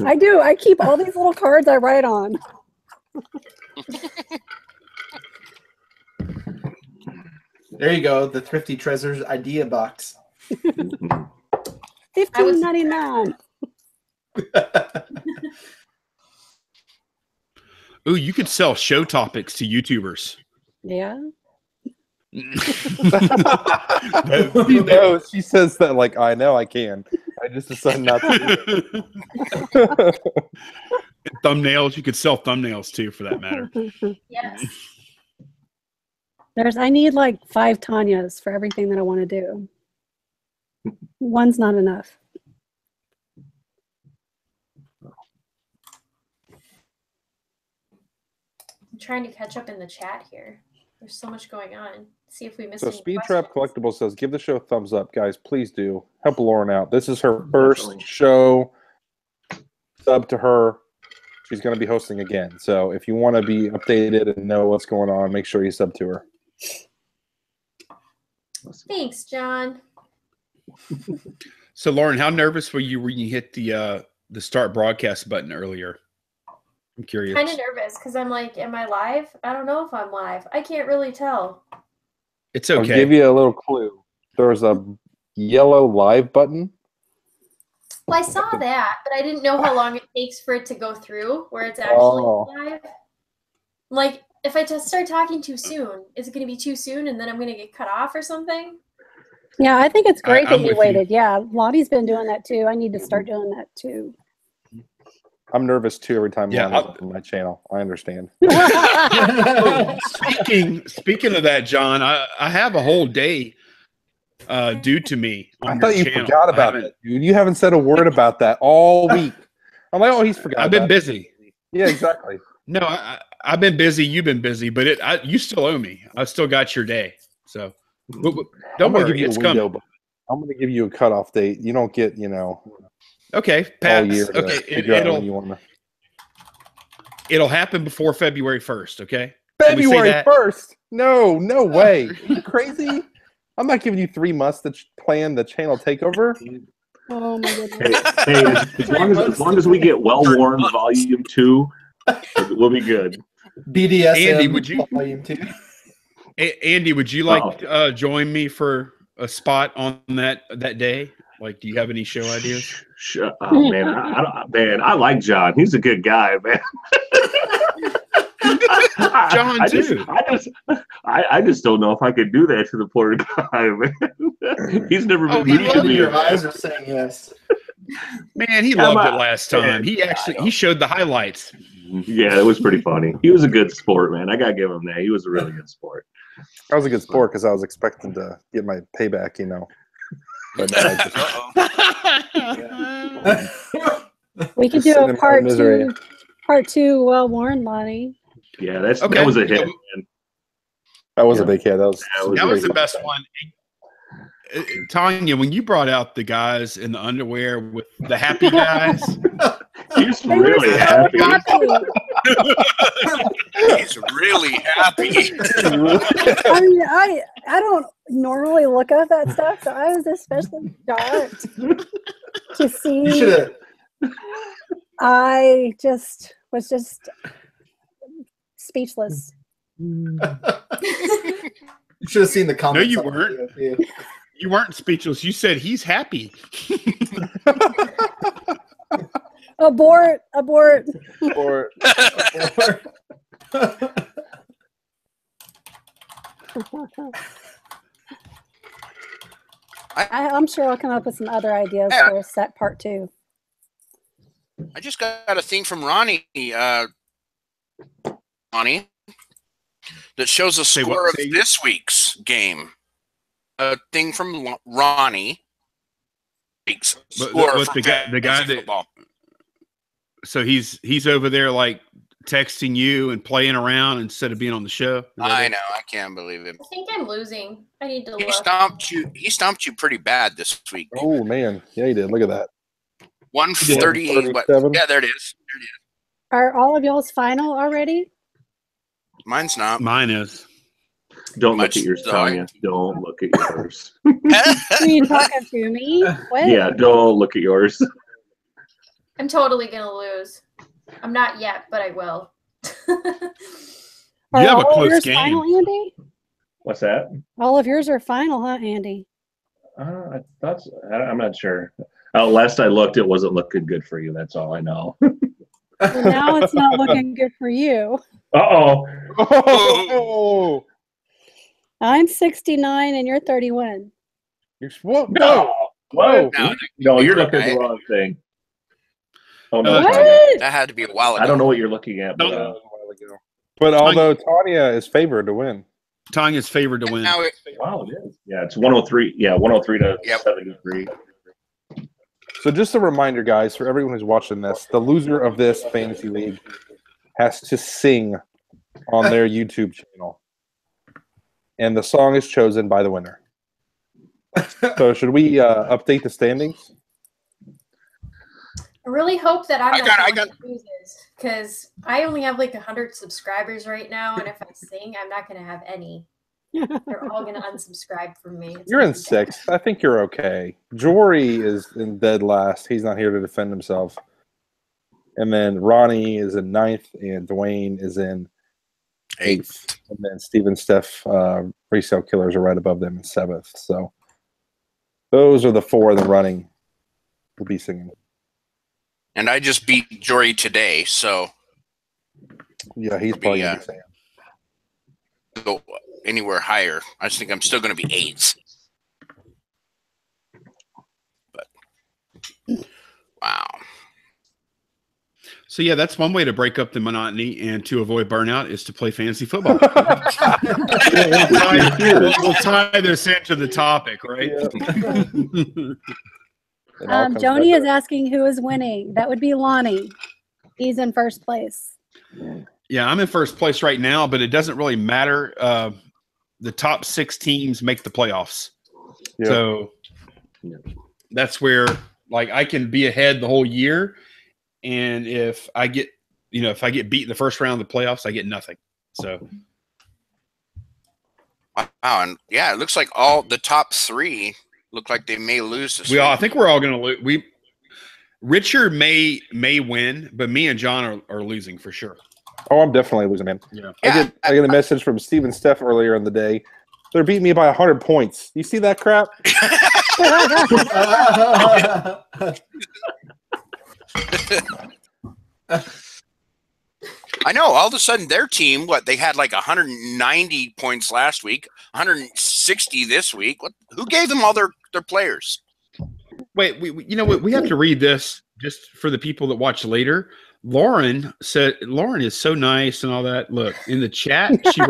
I do. I keep all these little cards I write on. There you go, the Thrifty Treasures idea box. $15.99. Ooh, you could sell show topics to YouTubers. Yeah. She knows. She says that like, I know I can. I just decided not to. Thumbnails. You could sell thumbnails too, for that matter. Yes. I need like 5 Tanyas for everything that I want to do. One's not enough. I'm trying to catch up in the chat here. There's so much going on. See if we missed So any Speed Trap questions. Collectible says, give the show a thumbs up, guys. Please do. Help Lauren out. This is her first show. Sub to her. She's going to be hosting again. So if you want to be updated and know what's going on, make sure you sub to her. Thanks, John. So, Lauren, how nervous were you when you hit the start broadcast button earlier? I'm curious. Kind of nervous because I'm like, am I live? I don't know if I'm live. I can't really tell. It's I'll okay. give you a little clue. There's a yellow live button. Well, I saw that, but I didn't know how long it takes for it to go through where it's actually live. Like, if I just start talking too soon, is it going to be too soon and then I'm going to get cut off or something? Yeah, I think it's great that I'm you with waited. Yeah, Lottie's been doing that too. I need to start doing that too. I'm nervous too every time Yeah, Lonnie's on my channel. I understand. Speaking of that, John, I have a whole day due to me on I your thought you channel. forgot about that, dude. You haven't said a word about that all week. I'm like, oh, he's forgot. I've been about it. busy. Yeah, exactly. No, I've been busy. You've been busy, but you still owe me. I still got your day. So don't I'm gonna worry, give you it's a window, coming. but I'm going to give you a cutoff date. You don't get, Okay, all pass. year to Okay, figure out when you want to. it'll happen before February 1st. Okay. Can we say February that? 1st? No way. Are you crazy? I'm not giving you 3 months to plan the channel takeover. Oh my goodness. Hey, as long as we get well-worn volume 2, we'll be good. BDSM Andy, would you- volume 2. Andy, would you like join me for a spot on that day? Like, do you have any show ideas? Oh man, I like John. He's a good guy, man. John too. I just don't know if I could do that to the poor guy, man. He's never been mean to me. Your eyes are saying yes. Man, he loved it last time. He showed the highlights. Yeah, it was pretty funny. He was a good sport, man. I gotta give him that. He was a really good sport. I was a good sport because I was expecting to get my payback, you know. But We could do a part two, well worn, Lonnie. Yeah, that was a hit, man. That was a big hit. That was the best one. Tonya, when you brought out the guys in the underwear with the happy guys, he's really happy. He's really happy. I mean, I don't normally look up that stuff, so I was especially shocked to see. I was just speechless. You should have seen the comments. No, you weren't. You weren't speechless. You said he's happy. Abort. I'm sure I'll come up with some other ideas for set part 2. I just got a thing from Ronnie, Ronnie, that shows the score of this week's game. A thing from Ronnie. Score the guy that football. So he's over there like texting you and playing around instead of being on the show. I know. I can't believe it. I think I'm losing. I need to look. He stomped you pretty bad this week. Oh man, yeah, he did. Look at that. 138. Yeah, there it is. Are all of y'all's final already? Mine's not. Mine is. Don't look at yours, Tonya. Don't look at yours. Are you talking to me? What? Yeah, don't look at yours. I'm totally gonna lose. I'm not yet, but I will. You have a close game. Final, Andy? What's that? All of yours are final, huh, Andy? I'm not sure. Last I looked, it wasn't looking good for you. That's all I know. Well, now it's not looking good for you. Oh. I'm 69 and you're 31. What? No. Whoa. No, you're looking at the wrong thing. Oh no. That had to be a while ago. I don't know what you're looking at. But although Tonya is favored to win. Tanya's favored to win. Wow, it is. Yeah, it's 103. Yeah, 103 to 73. So just a reminder, guys, for everyone who's watching this, the loser of this fantasy league has to sing on their YouTube channel. And the song is chosen by the winner. So should we update the standings? I really hope that I'm not the one who loses, because I only have like 100 subscribers right now, and if I sing, I'm not going to have any. They're all going to unsubscribe from me. You're in 6th. I think you're okay. Jory is in dead last. He's not here to defend himself. And then Ronnie is in 9th, and Duane is in 8th. And then Steve and Steph, Resale Killers, are right above them in 7th. So those are the 4 in the running will be singing. And I just beat Jory today, so yeah, he's probably going to be saying. Go anywhere higher. I just think I'm still going to be 8th. But wow. So yeah, that's one way to break up the monotony and to avoid burnout is to play fantasy football. We'll tie this into the topic, right? Joni is asking who is winning. That would be Lonnie. He's in first place. Yeah, I'm in first place right now, but it doesn't really matter. The top 6 teams make the playoffs. Yeah. So that's where like I can be ahead the whole year. And if I get beat in the first round of the playoffs, I get nothing. So wow, and yeah, it looks like all the top 3 look like they may lose this I week. think we're all going to lose. Richard may win, but me and John are losing for sure. Oh, I'm definitely losing, man. Yeah. I get a message from Steve and Steph earlier in the day. They're beating me by 100 points. You see that crap? I know. All of a sudden, their team, they had like 190 points last week, 160 this week. Who gave them all their players? Wait, we have to read this just for the people that watch later. Lauren said, Lauren is so nice and all that. Look, in the chat, she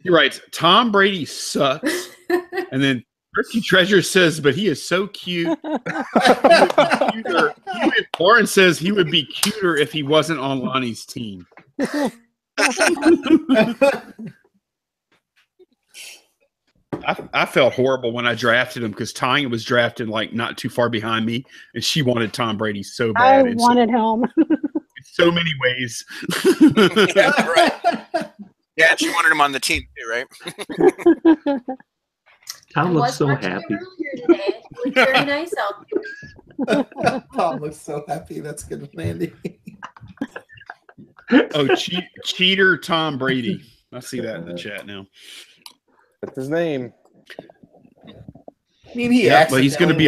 writes, Tom Brady sucks. And then Thrifty Treasure says, but he is so cute. Lauren says he would be cuter if he wasn't on Lonnie's team. I felt horrible when I drafted him because Tonya was drafted like not too far behind me, and she wanted Tom Brady so bad. I wanted him. In so many ways. Yeah, right. Yeah, she wanted him on the team too, right? Tom looks so happy. Today. It was very nice out there. Tom looks so happy. That's good, Mandy. Oh, cheater Tom Brady. I see that in the chat now. That's his name. I mean, But he's going to be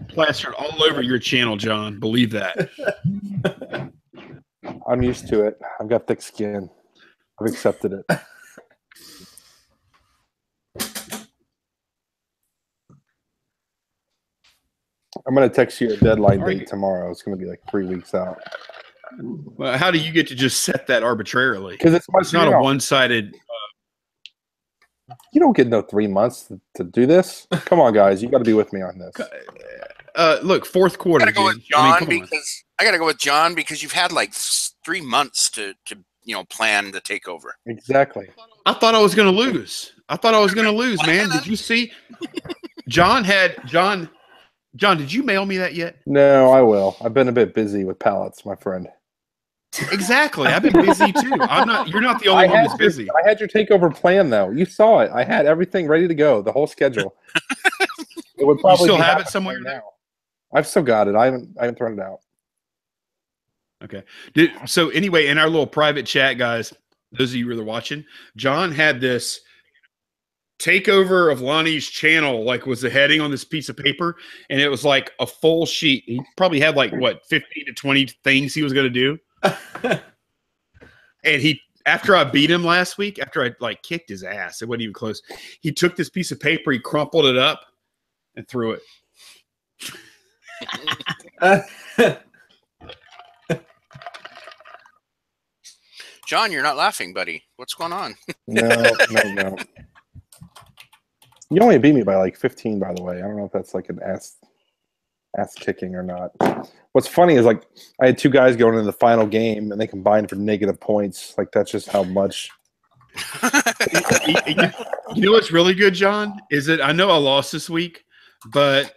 plastered all over your channel, John. Believe that. I'm used to it. I've got thick skin. I've accepted it. I'm going to text you a deadline date tomorrow. It's going to be like 3 weeks out. Well, how do you get to just set that arbitrarily? Because it's not a one-sided. You don't get no 3 months to do this. Come on, guys. You got to be with me on this. Look, fourth quarter. I got to go with John because you've had like 3 months to plan the takeover. Exactly. I thought I was going to lose. Man. Did you see? John, did you mail me that yet? No, I will. I've been a bit busy with pallets, my friend. Exactly. I've been busy too. You're not the only one that's busy. I had your takeover plan though. You saw it. I had everything ready to go, the whole schedule. It would probably you still have it somewhere now. I've still got it. I haven't thrown it out. Okay. So anyway, in our little private chat, guys, those of you that are watching, John had this takeover of Lonnie's channel, was the heading on this piece of paper, and it was like a full sheet. He probably had 15 to 20 things he was going to do. And after I beat him last week, after I kicked his ass, it wasn't even close. He took this piece of paper, he crumpled it up, and threw it. John, you're not laughing, buddy. What's going on? No. You only beat me by 15, by the way. I don't know if that's an ass kicking or not. What's funny is I had two guys going into the final game and they combined for negative points. That's just how much. You know what's really good, John, is that I know I lost this week, but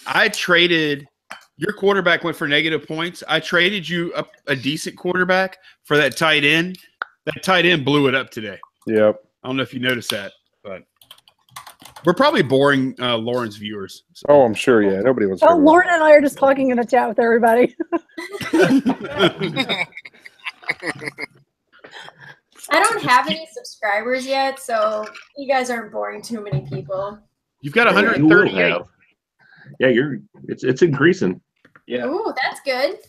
I traded your quarterback went for negative points. I traded you a decent quarterback for that tight end. That tight end blew it up today. Yep. I don't know if you noticed that, but we're probably boring Lauren's viewers. So. Oh, I'm sure. Yeah, nobody was. Oh, Lauren and I are just talking in the chat with everybody. I don't have any subscribers yet, so you guys aren't boring too many people. You've got 138. Yeah, it's increasing. Yeah. Ooh, that's good.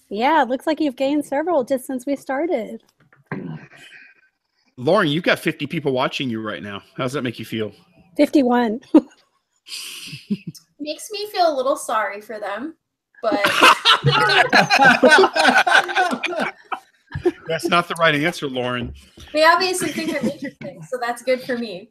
Yeah, it looks like you've gained several just since we started. Lauren, you've got 50 people watching you right now. How does that make you feel? 51. Makes me feel a little sorry for them, but that's not the right answer, Lauren. They obviously think I'm interesting, so that's good for me.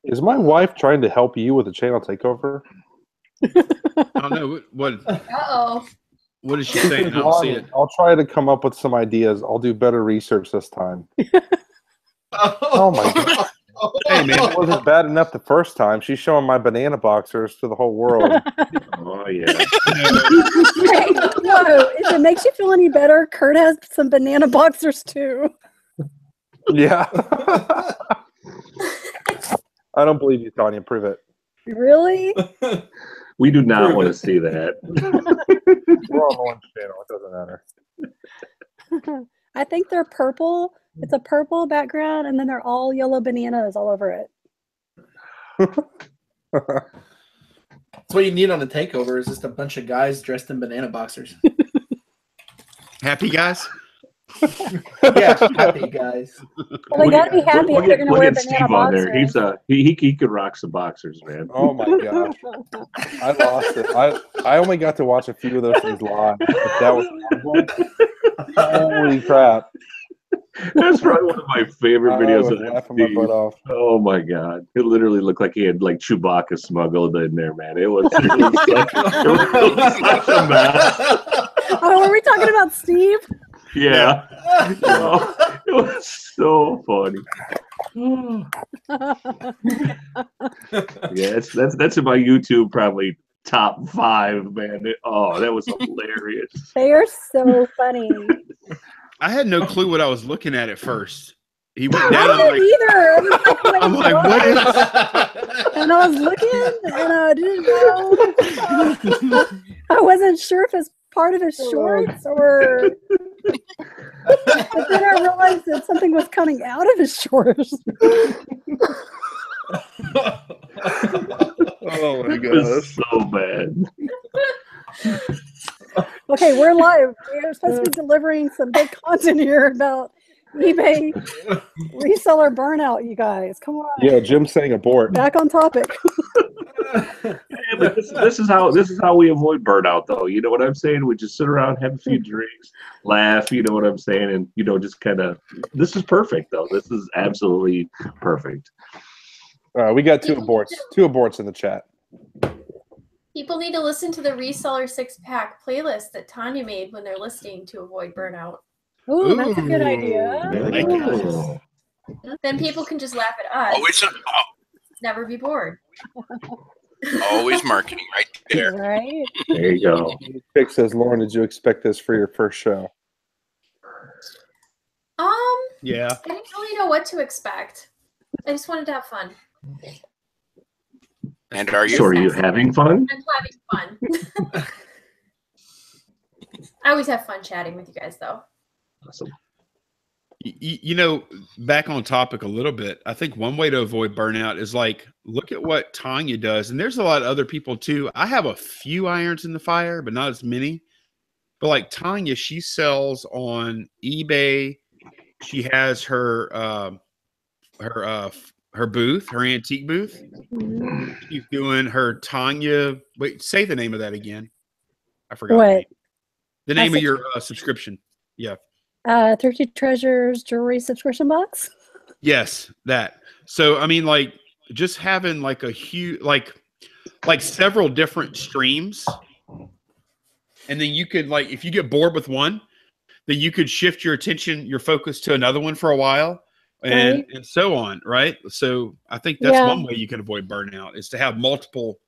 Is my wife trying to help you with the channel takeover? I don't know. What? Uh-oh. What is she saying? I don't see it. I'll try to come up with some ideas. I'll do better research this time. Oh my god! Hey man, It wasn't bad enough the first time. She's showing my banana boxers to the whole world. Oh yeah. Hey, whoa, if it makes you feel any better, Kurt has some banana boxers too. Yeah. I don't believe you, Tonya. Prove it. Really? We do not want to see that. We're on one channel. It doesn't matter. I think they're purple. It's a purple background, and then they're all yellow bananas all over it. That's what you need on a takeover is just a bunch of guys dressed in banana boxers. happy guys. Yeah, happy guys. Well, they gotta be happy if they're gonna Look wear at banana Steve on there. boxers. He could rock some boxers, man. Oh my gosh! I lost it. I only got to watch a few of those things live. But that was holy crap! That's probably one of my favorite I videos was of laughing my butt off. Oh my god! It literally looked like he had like Chewbacca smuggled in there, man. It was such a mess. Oh, were we talking about Steve? Yeah. Oh, it was so funny. Yeah, that's in my YouTube probably top 5, man. That was hilarious. They are so funny. I had no clue what I was looking at first. He went I down. didn't either. I was like, wait, I'm like, what is? And I was looking, and I didn't know. I wasn't sure if it's part of his shorts or. But then I realized that something was coming out of his shorts. Oh my It was so bad. Okay, we're live. We're supposed to be delivering some big content here about eBay reseller burnout, you guys. Come on. Yeah, Jim's saying abort. Back on topic. Yeah, but this is how we avoid burnout, though. You know what I'm saying? We just sit around, have a few drinks, laugh. You know what I'm saying? And just kind of. This is perfect, though. This is absolutely perfect. We got two aborts in the chat. People need to listen to the Reseller Six Pack playlist that Tonya made when they're listening to avoid burnout. Ooh, that's a good idea. Oh. Then people can just laugh at us. Never be bored. Always marketing right there. Right? There you go. Pick says, Lauren, did you expect this for your first show? Yeah. I didn't really know what to expect. I just wanted to have fun. And are you? So are you having fun? I'm having fun. I always have fun chatting with you guys, though. Awesome. Back on topic a little bit, I think one way to avoid burnout is look at what Tonya does. And there's a lot of other people too. I have a few irons in the fire, but not as many. But like Tonya, she sells on eBay. She has her booth, her antique booth. She's doing her Tonya. Wait, say the name of that again. I forgot. What? The name of your subscription. Yeah. Thrifty Treasures jewelry subscription box. Yes, that. So I mean, just having a huge, several different streams, and then you could if you get bored with one, then you could shift your attention, your focus to another one for a while, and so on, right? So I think that's one way you can avoid burnout is to have multiple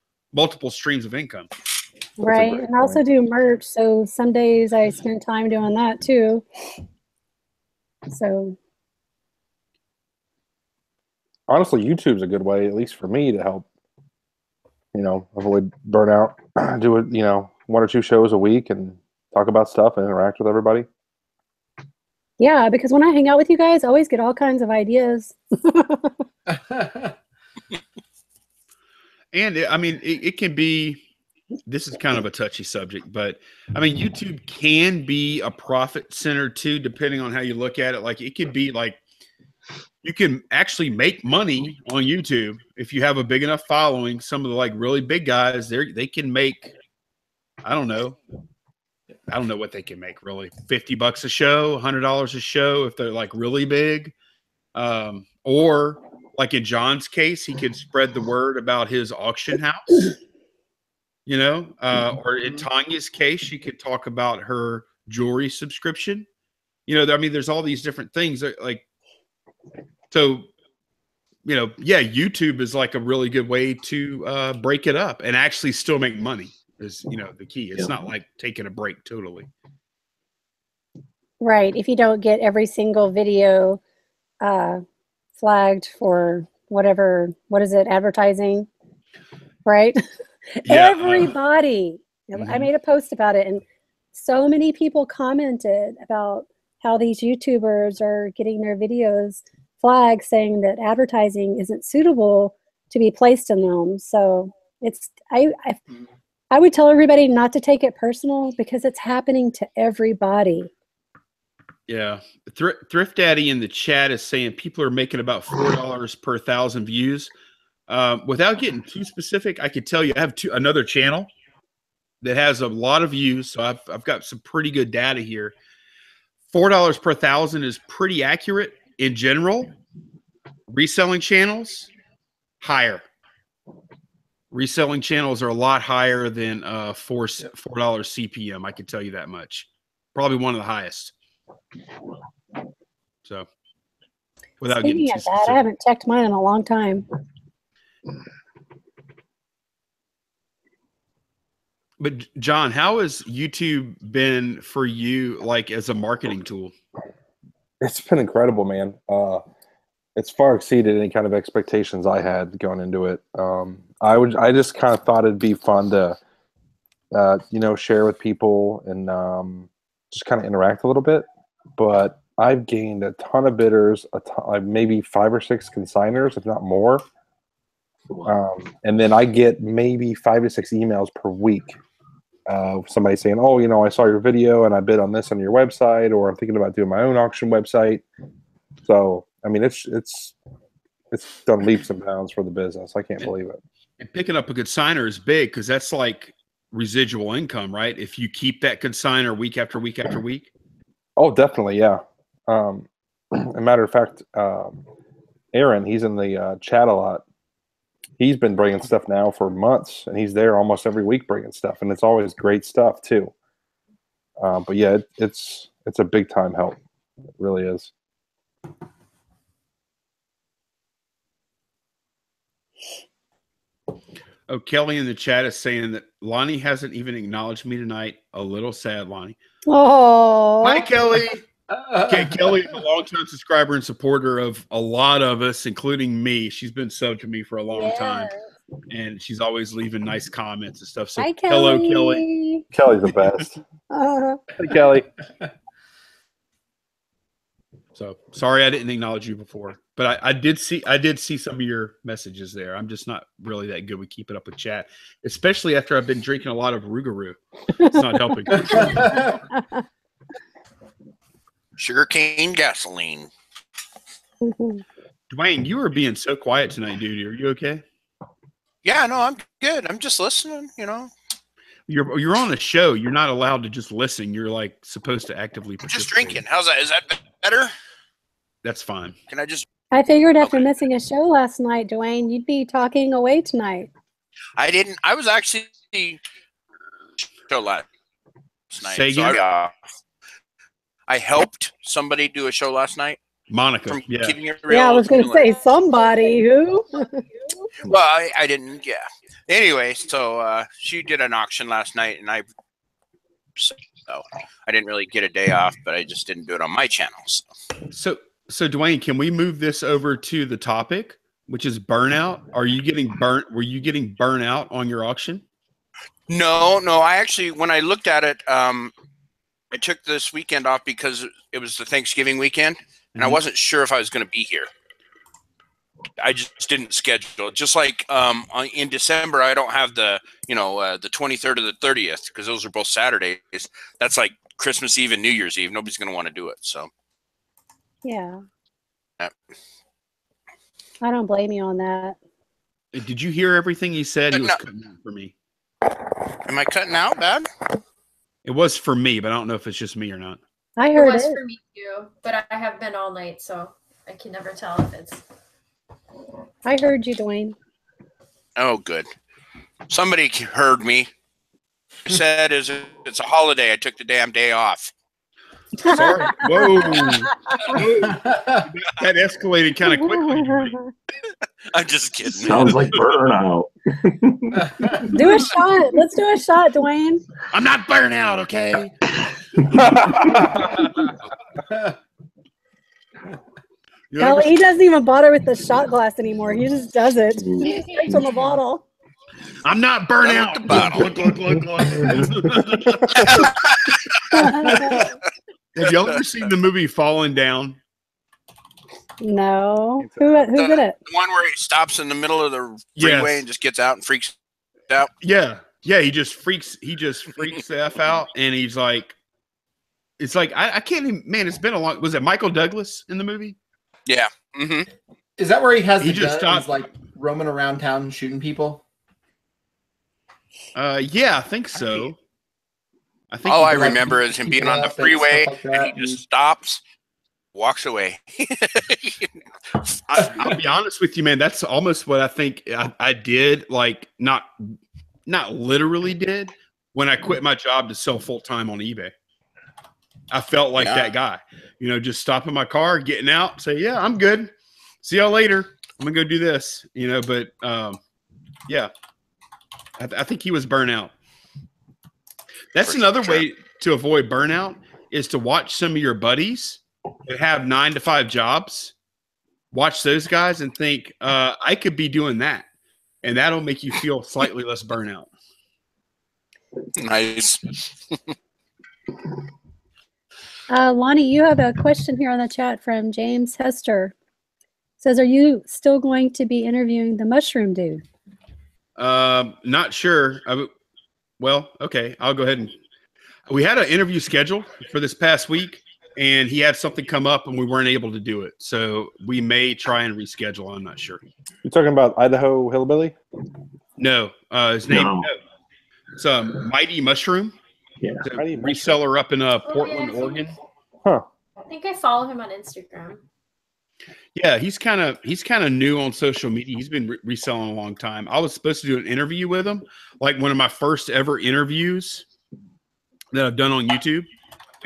streams of income. Right, and I also do merch, so some days I spend time doing that too. So honestly, YouTube's a good way, at least for me, to help, avoid burnout. Do it, 1 or 2 shows a week and talk about stuff and interact with everybody. yeah, because when I hang out with you guys, I always get all kinds of ideas. And it can be. This is kind of a touchy subject, but YouTube can be a profit center too, depending on how you look at it. It could be you can actually make money on YouTube if you have a big enough following. Some of the really big guys, they can make, I don't know what they can make really. $50 a show, $100 a show if they're really big. Or in John's case, he could spread the word about his auction house. Or in Tonya's case, she could talk about her jewelry subscription. There's all these different things that So, you know, yeah, YouTube is like a really good way to break it up and actually still make money is, you know, the key. It's not like taking a break totally. Right. If you don't get every single video flagged for whatever, what is it, advertising, right? Yeah, Everybody. I made a post about it, and so many people commented about how these YouTubers are getting their videos flagged saying that advertising isn't suitable to be placed in them. So it's I would tell everybody not to take it personal because it's happening to everybody. Yeah. Thrift Daddy in the chat is saying people are making about $4 per 1,000 views. Without getting too specific, I could tell you I have another channel that has a lot of views. So I've got some pretty good data here. $4 per 1,000 is pretty accurate in general. Reselling channels, higher. Reselling channels are a lot higher than $4 CPM. I can tell you that much. Probably one of the highest. So, without Speaking getting of that, I haven't checked mine in a long time. But John, how has YouTube been for you, like as a marketing tool? It's been incredible, man. It's far exceeded any kind of expectations I had going into it. I just kind of thought it'd be fun to, you know, share with people and just kind of interact a little bit. But I've gained a ton of bidders, like maybe 5 or 6 consigners, if not more. And then I get maybe 5 to 6 emails per week. Somebody saying, "Oh, you know, I saw your video and I bid on this on your website," or "I'm thinking about doing my own auction website." So, I mean, it's done leaps and bounds for the business. I can't believe it. And picking up a consigner is big because that's like residual income, right? If you keep that consigner week after week after week. Oh, definitely, yeah. A matter of fact, Aaron, he's in the chat a lot. He's been bringing stuff now for months, and he's there almost every week bringing stuff, and it's always great stuff too. But yeah, it's a big time help. It really is. Oh, Kelly in the chat is saying that Lonnie hasn't even acknowledged me tonight. A little sad, Lonnie. Oh, Hi, Kelly. Okay, Kelly is a longtime subscriber and supporter of a lot of us, including me. She's been subbed to me for a long time, and she's always leaving nice comments and stuff. So, hi, hello, Kelly. Kelly. Kelly's the best. Hey, Kelly. So sorry I didn't acknowledge you before, but I did see some of your messages there. I'm just not really that good with keeping up with chat, especially after I've been drinking a lot of Rougarou. It's not helping. Sugarcane gasoline. Duane, you are being so quiet tonight, dude. Are you okay? Yeah, no, I'm good. I'm just listening, you know. You're on a show. You're not allowed to just listen. You're like supposed to actively participate. Just drinking. How's that? Is that better? That's fine. Can I just? I figured after missing a show last night, Duane, you'd be talking away tonight. I didn't. I was actually show last night. Say again? So I helped somebody do a show last night. Monica. Yeah. Keeping it real. Yeah, I was going to say somebody who. Well, I didn't. Yeah. Anyway, so she did an auction last night, and so I didn't really get a day off, but I just didn't do it on my channel. So Duane, can we move this over to the topic, which is burnout? Are you getting burnt? Were you getting burnt out on your auction? No. I actually, when I looked at it, I took this weekend off because it was the Thanksgiving weekend, and I wasn't sure if I was going to be here. I just didn't schedule. Just like in December, I don't have the the 23rd or the 30th because those are both Saturdays. That's like Christmas Eve and New Year's Eve. Nobody's going to want to do it. So. Yeah. Yep. I don't blame you on that. Did you hear everything he said? He was cutting out for me. Am I cutting out bad? It was for me, but I don't know if it's just me or not. I heard it was for me too, but I have been all night, so I can never tell if it's. I heard you, Duane. Oh, good. Somebody heard me. I said it's a holiday. I took the damn day off. Sorry. Whoa. That escalated kind of quickly. I'm just kidding. Sounds like burnout. Do a shot. Let's do a shot, Duane. I'm not burnout, okay? Golly, he doesn't even bother with the shot glass anymore. He just does it. He just drinks from the bottle. I'm not burnout. Have y'all ever seen the movie Falling Down? No. Who's in it? The one where he stops in the middle of the freeway and just gets out and freaks out. Yeah. He just freaks the F out, and he's like, it's like I can't even, man, it's been a long, was it Michael Douglas in the movie? Yeah. Mm-hmm. Is that where he has the just gun and is like roaming around town and shooting people? Yeah, I think so. I think all I remember is him being on the freeway and he just stops, walks away. I'll be honest with you, man. That's almost what I think I did. Like not literally did when I quit my job to sell full time on eBay. I felt like that guy, just stopping my car, getting out, say, yeah, I'm good. See y'all later. I'm gonna go do this, but yeah, I think he was burnout. That's another way to avoid burnout is to watch some of your buddies that have 9-to-5 jobs. Watch those guys and think, I could be doing that. And that'll make you feel slightly less burnout. Nice. Lonnie, you have a question here on the chat from James Hester. Says, are you still going to be interviewing the mushroom dude? Not sure. Well, okay, I'll go ahead and we had an interview scheduled for this past week, and he had something come up, and we weren't able to do it. So we may try and reschedule. I'm not sure. You talking about Idaho Hillbilly? No, his name. No. It's Mighty Mushroom. Yeah, Mighty reseller up in Portland, Oregon. Huh. I think I follow him on Instagram. Yeah, he's kind of new on social media. He's been reselling a long time. I was supposed to do an interview with him, like one of my first ever interviews that I've done on YouTube,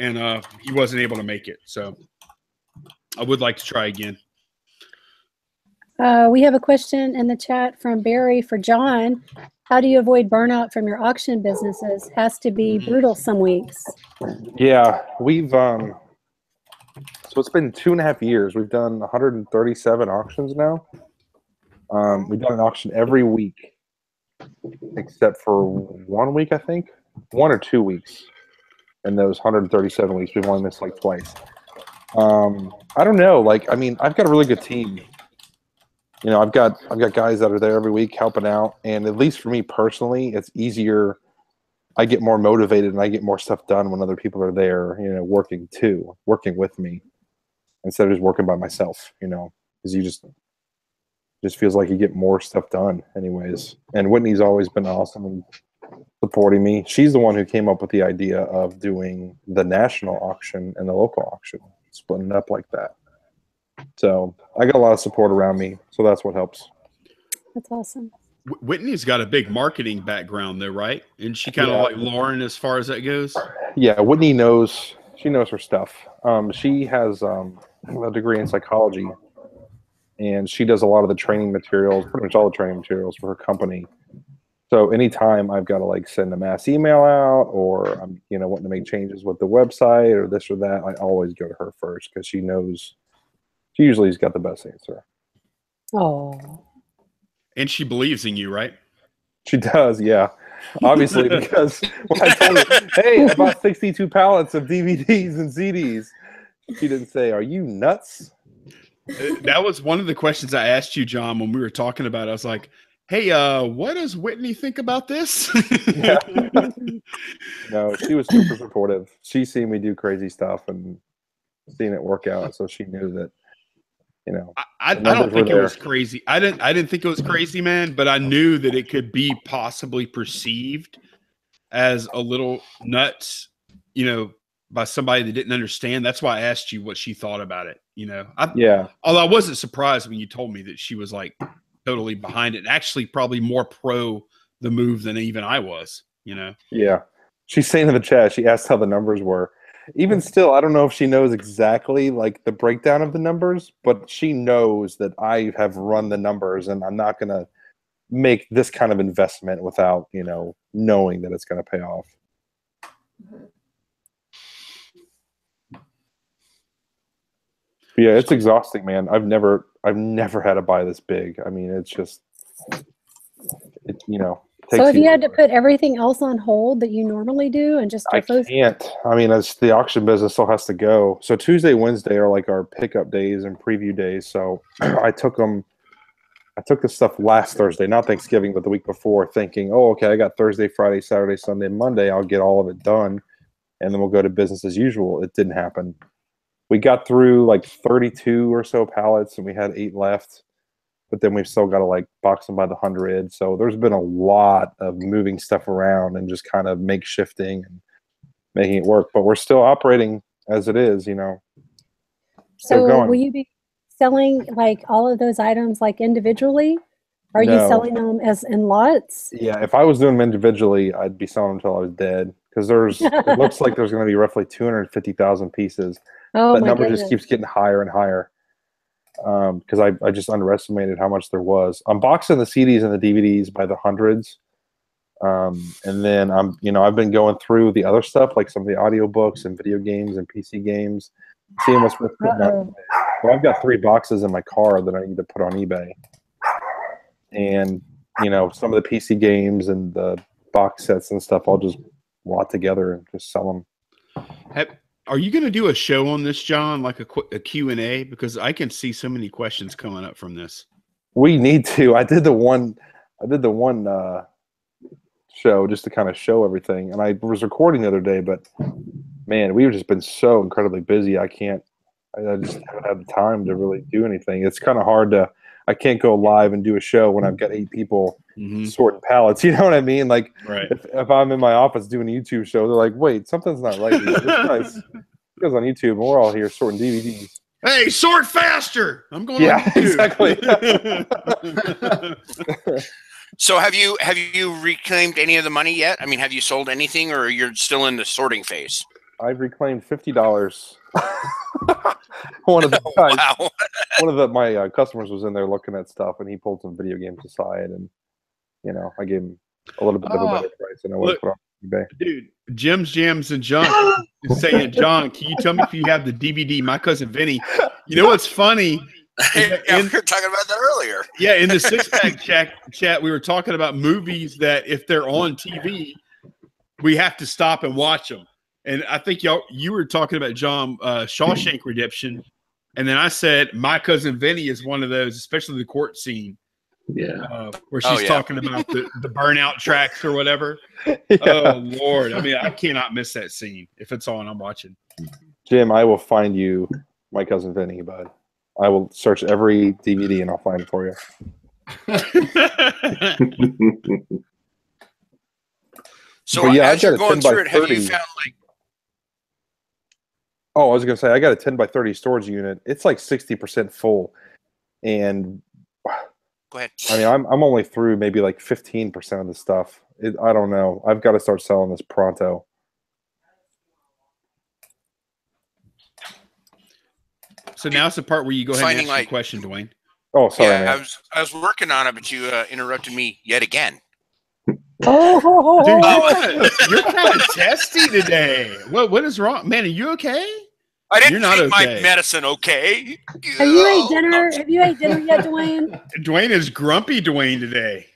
and he wasn't able to make it. So I would like to try again. We have a question in the chat from Barry for John. How do you avoid burnout from your auction businesses? Has to be brutal some weeks. Yeah, we've so it's been 2.5 years. We've done 137 auctions now. We've done an auction every week, except for 1 week, I think, 1 or 2 weeks. In those 137 weeks, we've only missed like twice. I don't know. Like, I mean, I've got a really good team. I've got guys that are there every week helping out, and at least for me personally, it's easier. I get more motivated and I get more stuff done when other people are there, working with me, instead of just working by myself, because you just feels like you get more stuff done anyways. And Whitney's always been awesome and supporting me. She's the one who came up with the idea of doing the national auction and the local auction, splitting it up like that. So I got a lot of support around me, so that's what helps. That's awesome. Whitney's got a big marketing background, though, right? And she kind of like Lauren as far as that goes. Yeah, Whitney knows. She knows her stuff. She has a degree in psychology, and she does a lot of the training materials, pretty much all the training materials for her company. So anytime I've got to like send a mass email out, or I'm wanting to make changes with the website or this or that, I always go to her first because she knows. She usually has got the best answer. Oh. And she believes in you, right? She does, yeah. Obviously, because when I told her, hey, I bought 62 pallets of DVDs and CDs, she didn't say, are you nuts? That was one of the questions I asked you, John, when we were talking about it. I was like, hey, what does Whitney think about this? Yeah. No, she was super supportive. She's seen me do crazy stuff and seen it work out, so she knew that. I don't think it was crazy. I didn't think it was crazy, man, but I knew that it could be possibly perceived as a little nuts, by somebody that didn't understand. That's why I asked you what she thought about it. Although I wasn't surprised when you told me that she was like totally behind it, and actually probably more pro the move than even I was. Yeah, she's saying in the chat. She asked how the numbers were. even still, I don't know if she knows exactly like the breakdown of the numbers, but she knows that I have run the numbers, and I'm not gonna make this kind of investment without knowing that it's gonna pay off. But yeah, it's exhausting, man. I've never had to buy this big. I mean, it's just So have you had to put everything else on hold that you normally do and just I can't. I mean, as the auction business still has to go. So Tuesday, Wednesday are like our pickup days and preview days. So I took the stuff last Thursday, not Thanksgiving, but the week before, thinking, oh, okay, I got Thursday, Friday, Saturday, Sunday, Monday. I'll get all of it done, and then we'll go to business as usual. It didn't happen. We got through like 32 or so pallets, and we had 8 left. But then we've still got to like box them by the 100. So there's been a lot of moving stuff around and just kind of makeshifting and making it work. But we're still operating as it is, So will you be selling like all of those items like individually? Are you selling them as in lots? Yeah, if I was doing them individually, I'd be selling them until I was dead. Because it looks like there's going to be roughly 250,000 pieces. Oh, that my number goodness. just keeps getting higher and higher. Because I just underestimated how much there was. I'm boxing the CDs and the DVDs by the hundreds. And then I've been going through the other stuff, like some of the audiobooks and video games and PC games, seeing what's worth putting on. Well, I've got 3 boxes in my car that I need to put on eBay. And, some of the PC games and the box sets and stuff, I'll just lot together and just sell them. Are you going to do a show on this, John, like a Q&A? Because I can see so many questions coming up from this. We need to. I did the one show just to kind of show everything, and I was recording the other day, but man, we've just been so incredibly busy. I just haven't had the time to really do anything. It's kind of hard I can't go live and do a show when I've got 8 people sorting pallets. You know what I mean? Like, right. if I'm in my office doing a YouTube show, they're like, wait, something's not right here. This guy's goes on YouTube, and we're all here sorting DVDs. Hey, sort faster! I'm going. Yeah, exactly. So have you reclaimed any of the money yet? I mean, have you sold anything, or you're still in the sorting phase? I've reclaimed $50. One of the guys, wow. One of my customers was in there looking at stuff, and he pulled some video games aside, and I gave him a little bit of a better price than I would put on eBay. Dude, Jim's Jams and John is saying, John, can you tell me if you have the DVD? My cousin Vinny. You know what's funny? We were talking about that earlier. Yeah, in the six-pack chat, we were talking about movies that if they're on TV, we have to stop and watch them. And I think you were talking about, John, Shawshank Redemption. And then I said, my cousin Vinny is one of those, especially the court scene. Yeah. Where she's talking about the Burnout tracks or whatever. Yeah. Oh, Lord. I mean, I cannot miss that scene. If it's on, I'm watching. Jim, I will find you my cousin Vinny, bud. I will search every DVD and I'll find it for you. So as you're going through it, have you found like... Oh, I was going to say, I got a 10 by 30 storage unit. It's like 60% full. And go ahead. I mean, I'm only through maybe like 15% of the stuff. I don't know. I've got to start selling this pronto. So now's the part where you go ahead and ask the question, Duane. Oh, sorry. Yeah, I was working on it, but you interrupted me yet again. Dude, you're kind of testy today. What is wrong, man? Are you okay? I didn't take my medicine. Okay. Have you ate dinner? Have you ate dinner yet, Duane? Duane is grumpy. Duane today.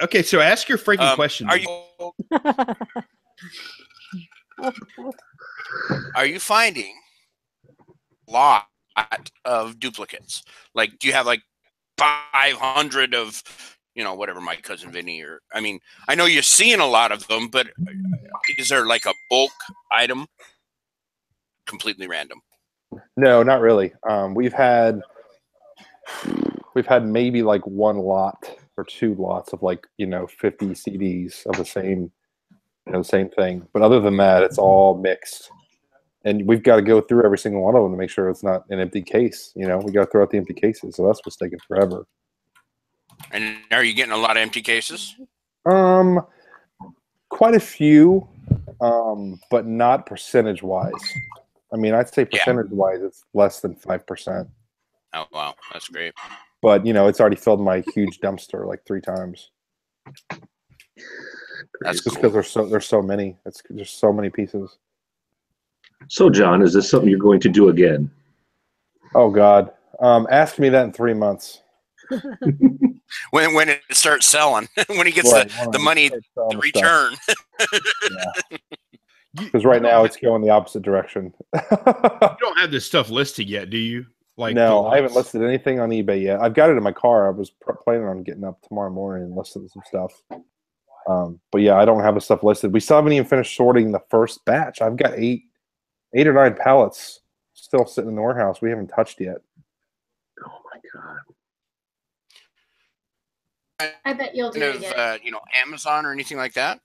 Okay, so ask your freaking question. Are you finding a lot of duplicates? Like, do you have like 500 of, whatever, my cousin Vinny, or, I mean, I know you're seeing a lot of them, but is there like a bulk item? Completely random. No, not really. We've had maybe like 1 lot or 2 lots of like, 50 CDs of the same, same thing. But other than that, it's all mixed. And we've got to go through every single one of them to make sure it's not an empty case. We got to throw out the empty cases. So that's what's taking forever. And are you getting a lot of empty cases? Quite a few. but not percentage-wise. I mean, I'd say percentage-wise, it's less than 5%. Oh, wow. That's great. But, you know, it's already filled my huge dumpster like 3 times. That's just cool. because there's so many. There's so many pieces. So, John, is this something you're going to do again? Oh, God. Ask me that in 3 months. When it starts selling, when he gets the money, the return. Because right now it's going the opposite direction. You don't have this stuff listed yet, do you? Like, no, I haven't listed anything on eBay yet. I've got it in my car. I was planning on getting up tomorrow morning and listing some stuff. But yeah, I don't have the stuff listed. We still haven't even finished sorting the first batch. I've got 8 or 9 pallets still sitting in the warehouse. We haven't touched yet. Oh my God. I bet you'll do it again. You know, Amazon or anything like that?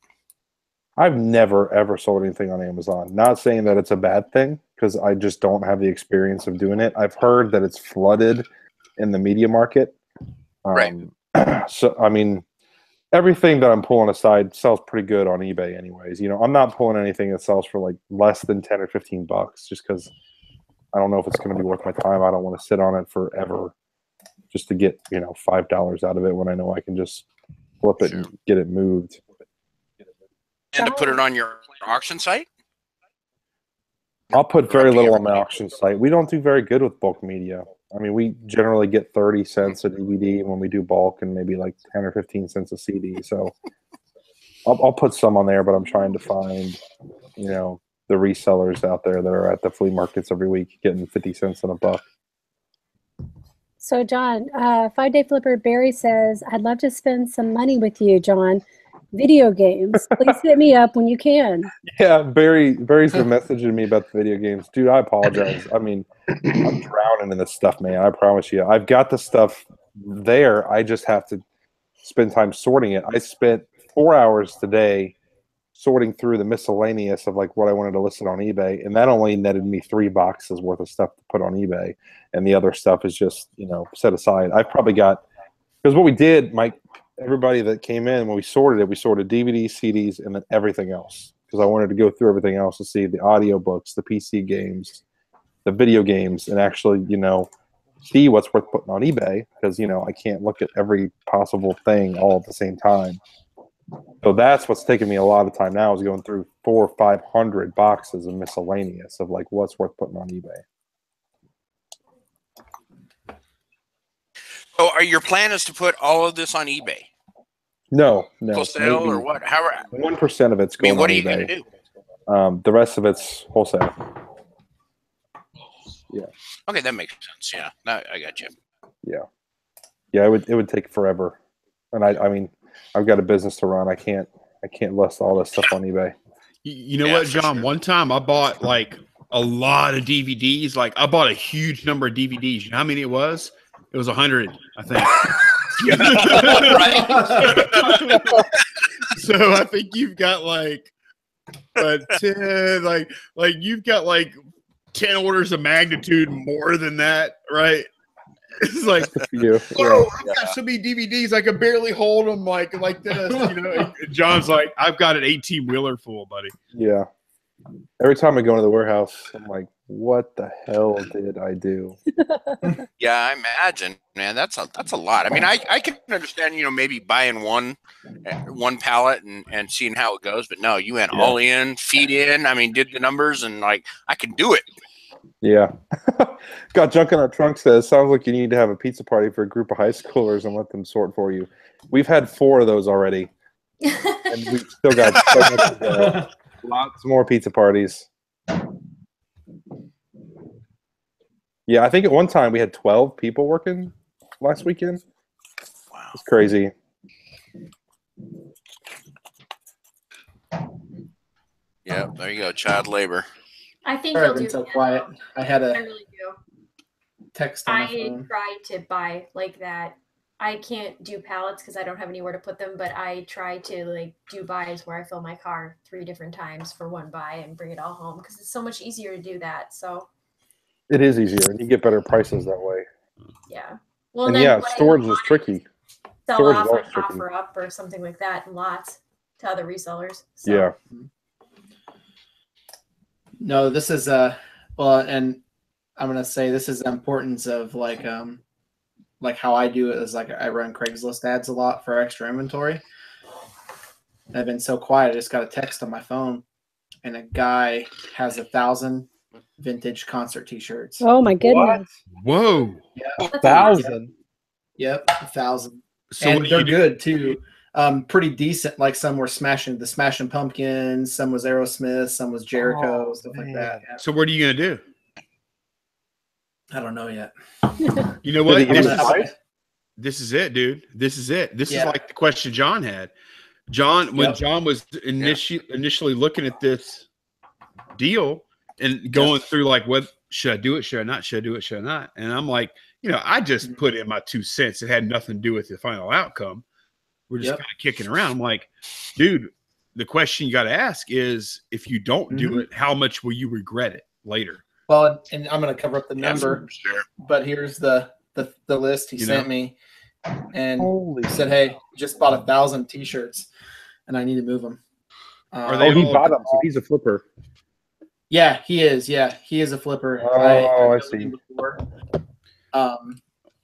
I've never, ever sold anything on Amazon. Not saying that it's a bad thing, because I just don't have the experience of doing it. I've heard that it's flooded in the media market. Right. So, I mean, everything that I'm pulling aside sells pretty good on eBay anyways. You know, I'm not pulling anything that sells for like less than 10 or 15 bucks just because I don't know if it's going to be worth my time. I don't want to sit on it forever just to get, you know, $5 out of it when I know I can just flip it and get it moved. And to put it on your auction site? I'll put very little on my auction site. We don't do very good with bulk media. I mean, we generally get 30 cents a DVD when we do bulk and maybe like 10 or 15 cents a CD. So I'll put some on there, but I'm trying to find, you know, the resellers out there that are at the flea markets every week getting 50 cents on a buck. So, John, 5-Day Flipper Barry says, I'd love to spend some money with you, John. Video games. Please hit me up when you can. Yeah, Barry's been messaging me about the video games. Dude, I apologize. I mean, I'm drowning in this stuff, man. I promise you. I've got the stuff there. I just have to spend time sorting it. I spent 4 hours today sorting through the miscellaneous of like what I wanted to list it on eBay, and that only netted me 3 boxes worth of stuff to put on eBay, and the other stuff is just, you know, set aside. I've probably got, because what we did, Mike, everybody that came in, when we sorted DVDs, CDs, and then everything else, because I wanted to go through everything else to see the audio books, the PC games, the video games, and actually, you know, see what's worth putting on eBay, because, you know, I can't look at every possible thing all at the same time. So that's what's taking me a lot of time now, is going through 400 or 500 boxes of miscellaneous of like what's worth putting on eBay. So, your plan is to put all of this on eBay? No. Wholesale or what? How? 1% of it's going on eBay. What are you going to do? The rest of it's wholesale. Yeah. Okay, that makes sense. Yeah, I got you. Yeah. It would take forever, and I mean, I've got a business to run. I can't list all this stuff on eBay. You know what, John? Sure. One time I bought like a lot of DVDs. Like I bought a huge number of DVDs. You know how many it was? It was 100, I think. So I think you've got like 10, like you've got like 10 orders of magnitude more than that, right? It's like, I've got so many DVDs I can barely hold them like this. You know, John's like, I've got an 18-wheeler full, buddy. Yeah. Every time I go into the warehouse, I'm like, what the hell did I do? Yeah, I imagine, man. That's a lot. I mean, I can understand, you know, maybe buying one pallet and seeing how it goes, but no, you went all in, feed in. I mean, did the numbers, and like, I can do it. Yeah. Got junk in our trunk says, sounds like you need to have a pizza party for a group of high schoolers and let them sort for you. We've had 4 of those already. And we've still got so much to go. Lots more pizza parties. Yeah, I think at one time we had 12 people working last weekend. Wow. It's crazy. Yeah, there you go. Child labor. I think Sorry, you'll do so quiet. I had a really do. Text on my phone. I try to buy like that. I can't do pallets because I don't have anywhere to put them, but I try to like do buys where I fill my car 3 different times for one buy and bring it all home, because it's so much easier to do that. So it is easier, and you get better prices that way. Yeah. Well, and then yeah, storage is tricky. Sell storage off like offer up or something like that in lots to other resellers. So. Yeah. No, this is and I'm gonna say this is the importance of like how I do it is like I run Craigslist ads a lot for extra inventory. I've been so quiet, I just got a text on my phone, and a guy has 1,000 vintage concert T-shirts. Oh my goodness! Whoa. Yeah, That's 1,000. yep, 1,000, So and what do they're you do? good too. Pretty decent. Like some were Smashing Pumpkins, some was Aerosmith, some was Jericho, stuff like that. Yeah. So what are you gonna do? I don't know yet. You know Did what? he give This you is, a price? this is it, dude. This is it. This is Yeah. like the question John had. John, when Yep. John was initially looking at this deal and going through like, what should I do it? Should I not? Should I do it? Should I not? And I'm like, I just put in my 2 cents. It had nothing to do with the final outcome. We're just kind of kicking around. I'm like, dude, the question you got to ask is, if you don't do it, how much will you regret it later? Well, and I'm going to cover up the number, Sure. but here's the list he You sent me, and Holy said, "Hey, just bought 1,000 T-shirts, and I need to move them." Are they he all- bought them, so he's a flipper. Yeah, he is. Yeah, he is a flipper. Oh, I know see. him before.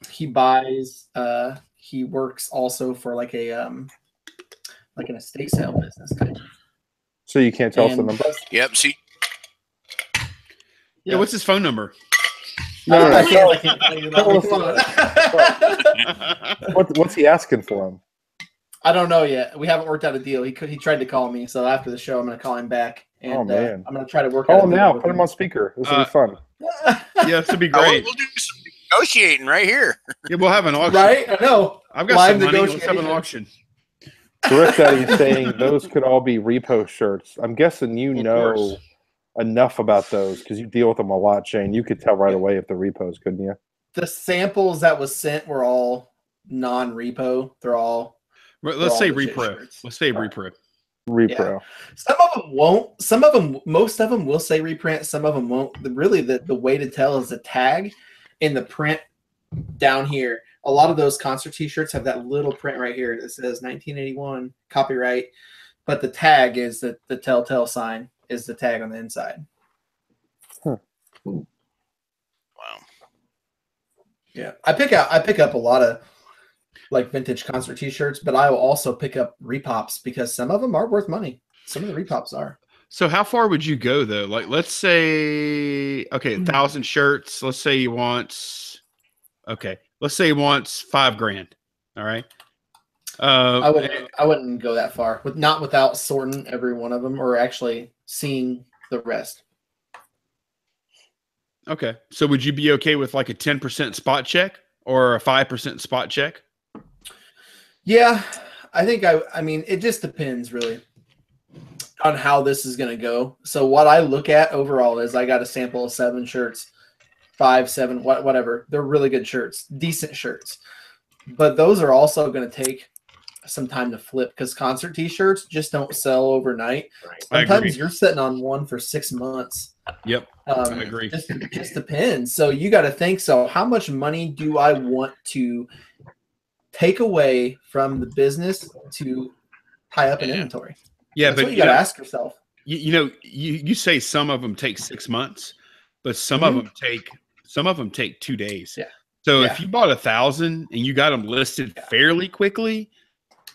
He buys. He works also for like an estate sale business. So you can't tell us the And- number? Yep. See, Yeah, what's his phone number? No, I tell us- can't tell you tell that. us- Come on. what's he asking for him? I don't know yet. We haven't worked out a deal. He tried to call me, so after the show, I'm going to call him back, and Oh, man. I'm going to try to work. Call out him a deal now. with Put him on speaker. This will be fun. Yeah, this would be we'll great. do some negotiating right here. Yeah, we'll have an auction. Right? I know. I've got Live some money. Let's have an negotiations. auction. Thrift Daddy is saying those could all be repo shirts. I'm guessing you Of know course. enough about those because you deal with them a lot, Shane. You could tell right away if they're repos, couldn't you? The samples that was sent were all non-repo. They're all Let's all say legit repro. shirts. Let's say repro. Repro. Some of them won't. Some of them, most of them will say reprint. Some of them won't. Really, the way to tell is the tag in the print down here. A lot of those concert T-shirts have that little print right here that says 1981 copyright, but the tag is the telltale sign is the tag on the inside. Wow. Yeah, I pick up a lot of like vintage concert T-shirts, but I will also pick up repops because some of them are worth money. Some of the repops are. So how far would you go though? Like, let's say, okay, 1,000 shirts. Let's say he wants, let's say he wants $5,000. All right. I wouldn't go that far, not without sorting every one of them or actually seeing the rest. Okay. So would you be okay with like a 10% spot check or a 5% spot check? Yeah, I think I mean, it just depends really on how this is going to go. So what I look at overall is I got a sample of 7 shirts, 5, 7, whatever. They're really good shirts, decent shirts. But those are also going to take some time to flip because concert T-shirts just don't sell overnight. I agree. Sometimes you're sitting on one for 6 months. Yep. I agree. Just depends. So you got to think. So how much money do I want to take away from the business to tie up in inventory? Yeah, That's but what you got to ask yourself. You say some of them take 6 months, but some of them take 2 days. Yeah. So Yeah. if you bought 1,000 and you got them listed fairly quickly,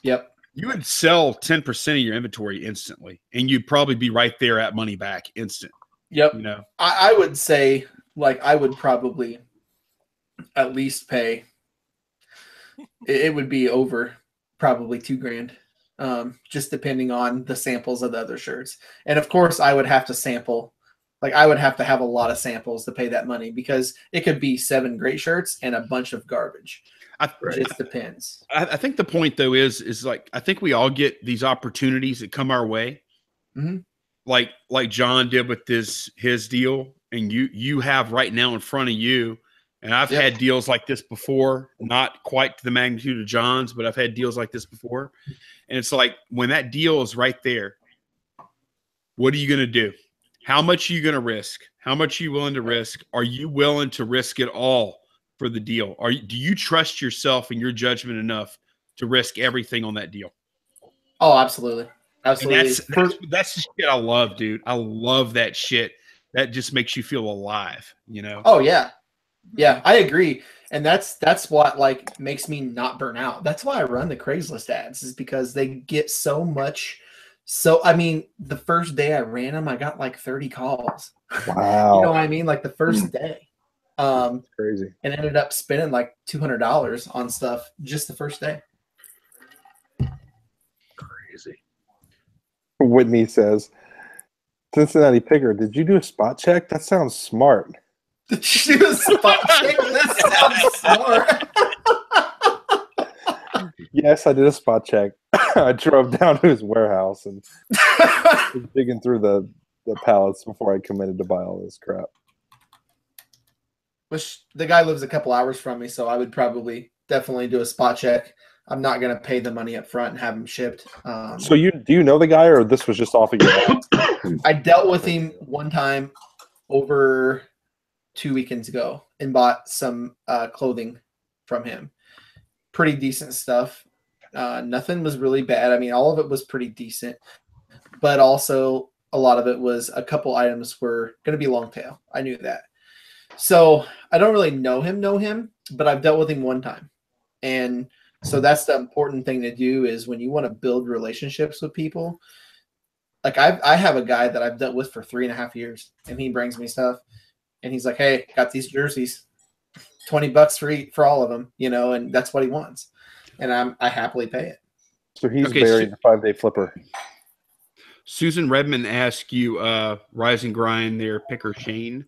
Yep. you would sell 10% of your inventory instantly, and you'd probably be right there at money back instant. Yep. You know, I would say like I would probably at least pay. It would be over probably $2,000. Just depending on the samples of the other shirts. And of course I would have to sample, like I would have to have a lot of samples to pay that money because it could be 7 great shirts and a bunch of garbage. It just depends. I think the point though is like, I think we all get these opportunities that come our way. Mm-hmm. Like John did with his deal, and you have right now in front of you. And I've had deals like this before, not quite to the magnitude of John's, but I've had deals like this before. And it's like, when that deal is right there, what are you going to do? How much are you going to risk? How much are you willing to risk? Are you willing to risk it all for the deal? Do you trust yourself and your judgment enough to risk everything on that deal? Oh, absolutely. Absolutely. And that's the shit I love, dude. I love that shit. that just makes you feel alive, you know? Oh yeah. Yeah, I agree. And that's what like makes me not burn out. That's why I run the Craigslist ads, is because they get so much. So I mean, the first day I ran them, I got like 30 calls. Wow. You know what I mean? Like the first day. Crazy. And ended up spending like $200 on stuff just the first day. Crazy. Whitney says, Cincinnati Picker, did you do a spot check? That sounds smart. Did you do a spot check? That sounds smart. Yes, I did a spot check. I drove down to his warehouse and was digging through the pallets before I committed to buy all this crap. Which the guy lives a couple hours from me, so I would probably definitely do a spot check. I'm not going to pay the money up front and have him shipped. So do you know the guy, or this was just off of your head? I dealt with him one time over 2 weekends ago and bought some clothing from him. Pretty decent stuff. Nothing was really bad. I mean, all of it was pretty decent, but also a lot of it was a couple items were going to be long tail. I knew that. So I don't really know him, but I've dealt with him one time. And so that's the important thing to do, is when you want to build relationships with people. Like I have a guy that I've dealt with for 3.5 years, and he brings me stuff and he's like, hey, got these jerseys, $20 for all of them, you know, and that's what he wants. And I happily pay it. So he's buried the 5-day flipper. Susan Redmond asked you, Rise and Grind there, Picker Shane.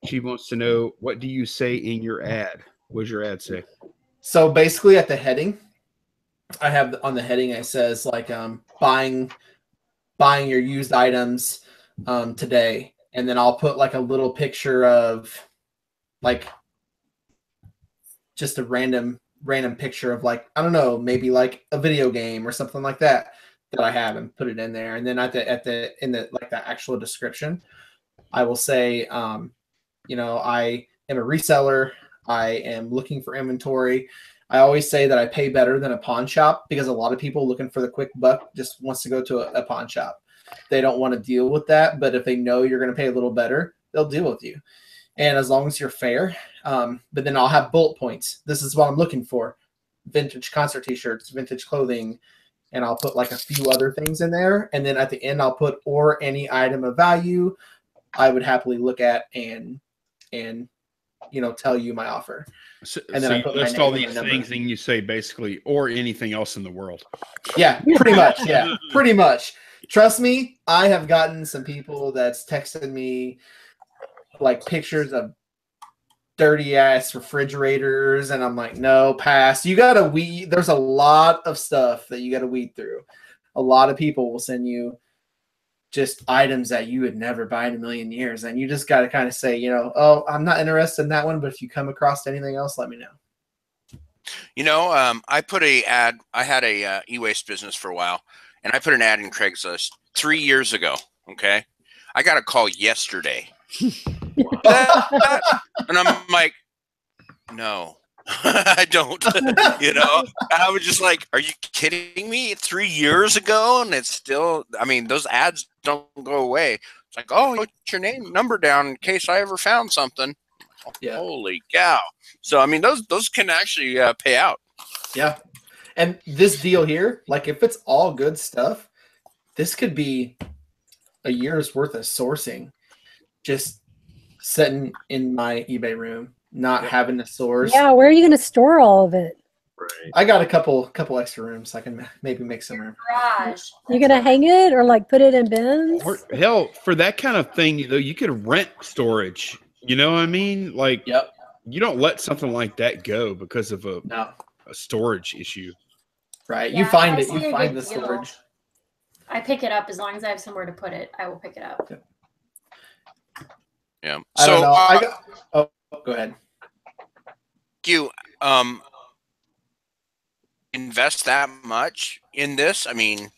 She wants to know, what do you say in your ad? What does your ad say? So basically at the heading, I have on the heading, it says like buying your used items today. And then I'll put like a little picture of like just a random picture of like, I don't know, maybe like a video game or something like that I have, and put it in there. And then in the like the actual description, I will say, you know, I am a reseller. I am looking for inventory. I always say that I pay better than a pawn shop, because a lot of people looking for the quick buck just wants to go to a pawn shop. They don't want to deal with that, but if they know you're going to pay a little better, they'll deal with you. And as long as you're fair, but then I'll have bullet points. This is what I'm looking for: vintage concert t-shirts, vintage clothing, and I'll put like a few other things in there. And then at the end, I'll put, or any item of value I would happily look at and you know, tell you my offer. So, and then I you list all these things and you say basically, or anything else in the world. Yeah, pretty much. Yeah, pretty much. Trust me, I have gotten some people that's texted me like pictures of dirty ass refrigerators, and I'm like, no, pass. You gotta weed. There's a lot of stuff that you gotta weed through. A lot of people will send you just items that you would never buy in a million years, and you just gotta kind of say, you know, oh, I'm not interested in that one, but if you come across anything else, let me know. You know, I put a ad. I had a e-waste business for a while, and I put an ad in Craigslist 3 years ago. Okay, I got a call yesterday. And I'm like, no, I don't. You know, and I was just like, are you kidding me? 3 years ago, and it's still, I mean, those ads don't go away. It's like, oh, put your name, number down in case I ever found something. Yeah. Holy cow. So, I mean, those can actually pay out. Yeah. And this deal here, like if it's all good stuff, this could be a year's worth of sourcing just sitting in my eBay room, not having to source. Yeah, where are you going to store all of it? Right. I got a couple extra rooms. I can maybe make some room. Garage. You going to hang it or like put it in bins? Or hell, for that kind of thing, though, you could rent storage. You know what I mean? Like, Yep. You don't let something like that go because of a storage issue. Right. Yeah, you find I it. see You a find good the deal. storage. I pick it up as long as I have somewhere to put it. I will pick it up. Yeah. I don't So, know. Go ahead. you invest that much in this? I mean,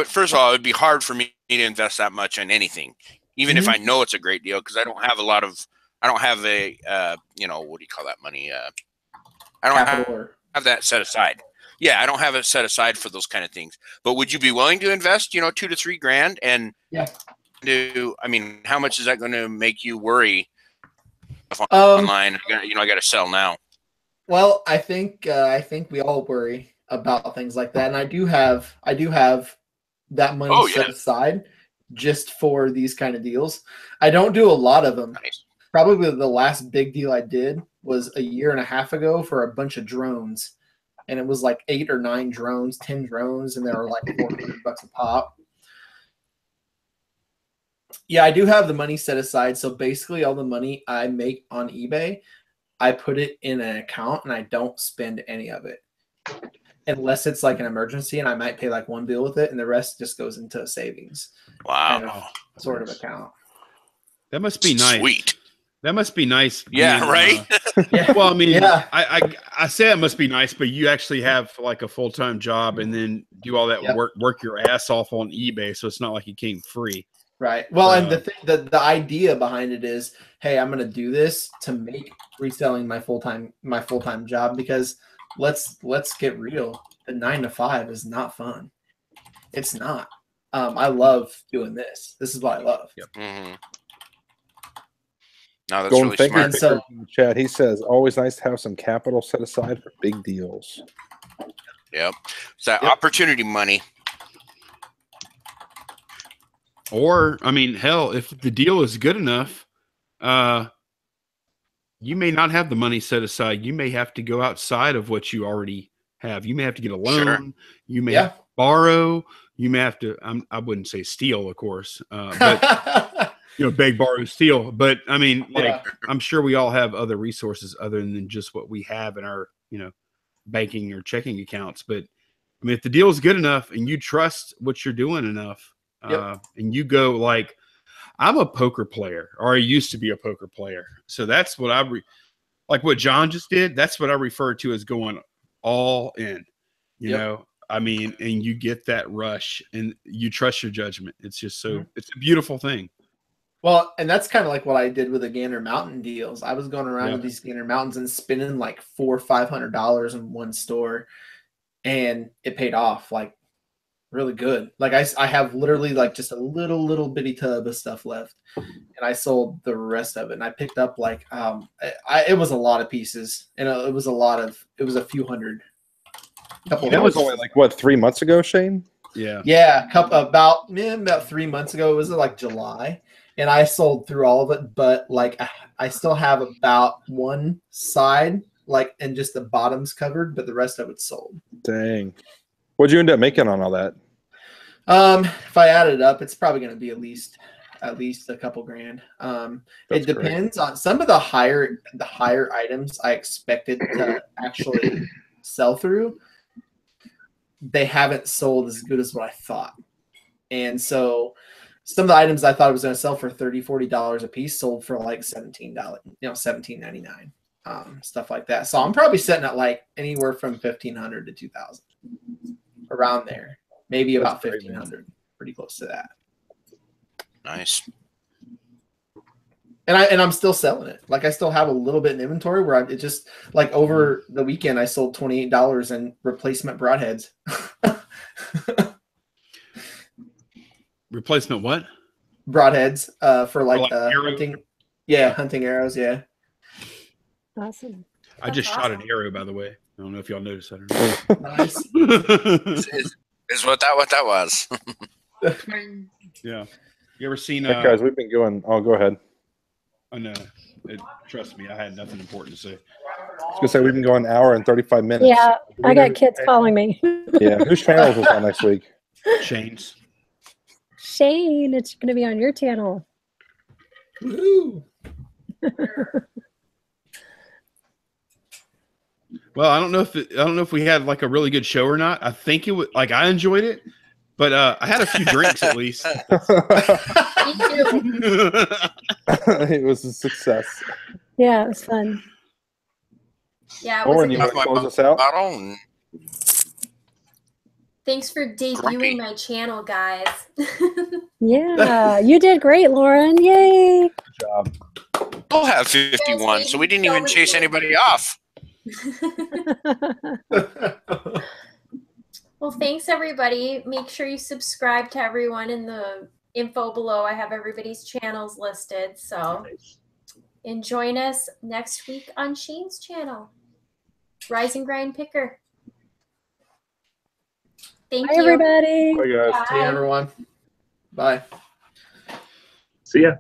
first of all, it would be hard for me to invest that much in anything, even if I know it's a great deal, because I don't have a you know, what do you call that money? I don't have that set aside. Yeah, I don't have it set aside for those kind of things. But would you be willing to invest, you know, $2 to $3 grand? And yeah, I mean, how much is that going to make you worry Um, online? I got to sell now. Well, I think we all worry about things like that, and I do have that money set aside just for these kind of deals. I don't do a lot of them. Nice. Probably the last big deal I did was a year and a half ago for a bunch of drones, and it was like 8 or 9 drones, 10 drones, and they were like $400 a pop. Yeah, I do have the money set aside. So basically, all the money I make on eBay, I put it in an account and I don't spend any of it unless it's like an emergency and I might pay like one bill with it and the rest just goes into a savings. Wow. Kind of sort of account. That must be nice. Sweet. That must be nice. Yeah, right? Yeah. Well, I mean, Yeah. I say it must be nice, but you actually have like a full-time job and then do all that work your ass off on eBay. So it's not like you came free. Right. Well, and the idea behind it is, hey, I'm going to do this to make reselling my full-time job, because let's get real. The 9 to 5 is not fun. It's not. I love doing this. This is what I love. Yep. Mm-hmm. No, that's Golden really smart. So, in the chat, he says, always nice to have some capital set aside for big deals. Yep. It's that opportunity money. Or, I mean, hell, if the deal is good enough, you may not have the money set aside. You may have to go outside of what you already have. You may have to get a loan. Sure. You may have to borrow. You may have to, I wouldn't say steal, of course, but, beg, borrow, steal. But, I mean, like, I'm sure we all have other resources other than just what we have in our, banking or checking accounts. But, I mean, if the deal is good enough and you trust what you're doing enough, and you go like, I'm a poker player, or I used to be a poker player. So that's what like what John just did. That's what I refer to as going all in, you know, I mean, and you get that rush and you trust your judgment. It's just it's a beautiful thing. Well, and that's kind of like what I did with the Gander Mountain deals. I was going around with these Gander Mountains and spending like $400 or $500 in one store, and it paid off like really good. Like I have literally like just a little bitty tub of stuff left, and I sold the rest of it. And I picked up like it was a lot of pieces, and it was a few hundred. That was only like what, 3 months ago, Shane? Yeah. About 3 months ago. It was like July, and I sold through all of it. But like I still have about one side and just the bottoms covered, but the rest of it's sold. Dang. What'd you end up making on all that? If I add it up, it's probably going to be at least a couple grand. It depends on some of the higher items I expected to actually sell through. They haven't sold as good as what I thought. And so some of the items I thought I was going to sell for $30, $40 a piece sold for like $17, $17.99, stuff like that. So I'm probably sitting at like anywhere from $1,500 to $2,000. Around there, maybe about 1,500, pretty close to that. Nice. And I'm still selling it. Like I still have a little bit in inventory where it just like over the weekend I sold $28 in replacement broadheads. Replacement what? Broadheads for like arrow? hunting. Yeah, hunting arrows. Yeah. Awesome. I just shot an arrow, by the way. I don't know if y'all noticed that or not. Nice. Is what that was. Yeah. You ever seen? Hey guys, we've been going. Oh, go ahead. Oh no, trust me, I had nothing important to say. I was gonna say we've been going an hour and 35 minutes. Yeah, I got kids calling me. Yeah, whose channel is this on next week? Shane's. Shane, it's going to be on your channel. Woo. Well, I don't know if we had like a really good show or not. I think it was like I enjoyed it, but I had a few drinks at least. It was a success. Yeah, it was fun. Yeah, Lauren, you want to close us out? Thanks for debuting my channel, guys. Yeah, you did great, Lauren. Yay! Good job. We'll have 51, so we didn't even chase anybody off. Well, thanks everybody. Make sure you subscribe to everyone in info below. I have everybody's channels listed. So and join us next week on Shane's channel, Rise and Grind Picker. Thank Bye, you. everybody. Bye, guys. See you, everyone. Bye. See ya.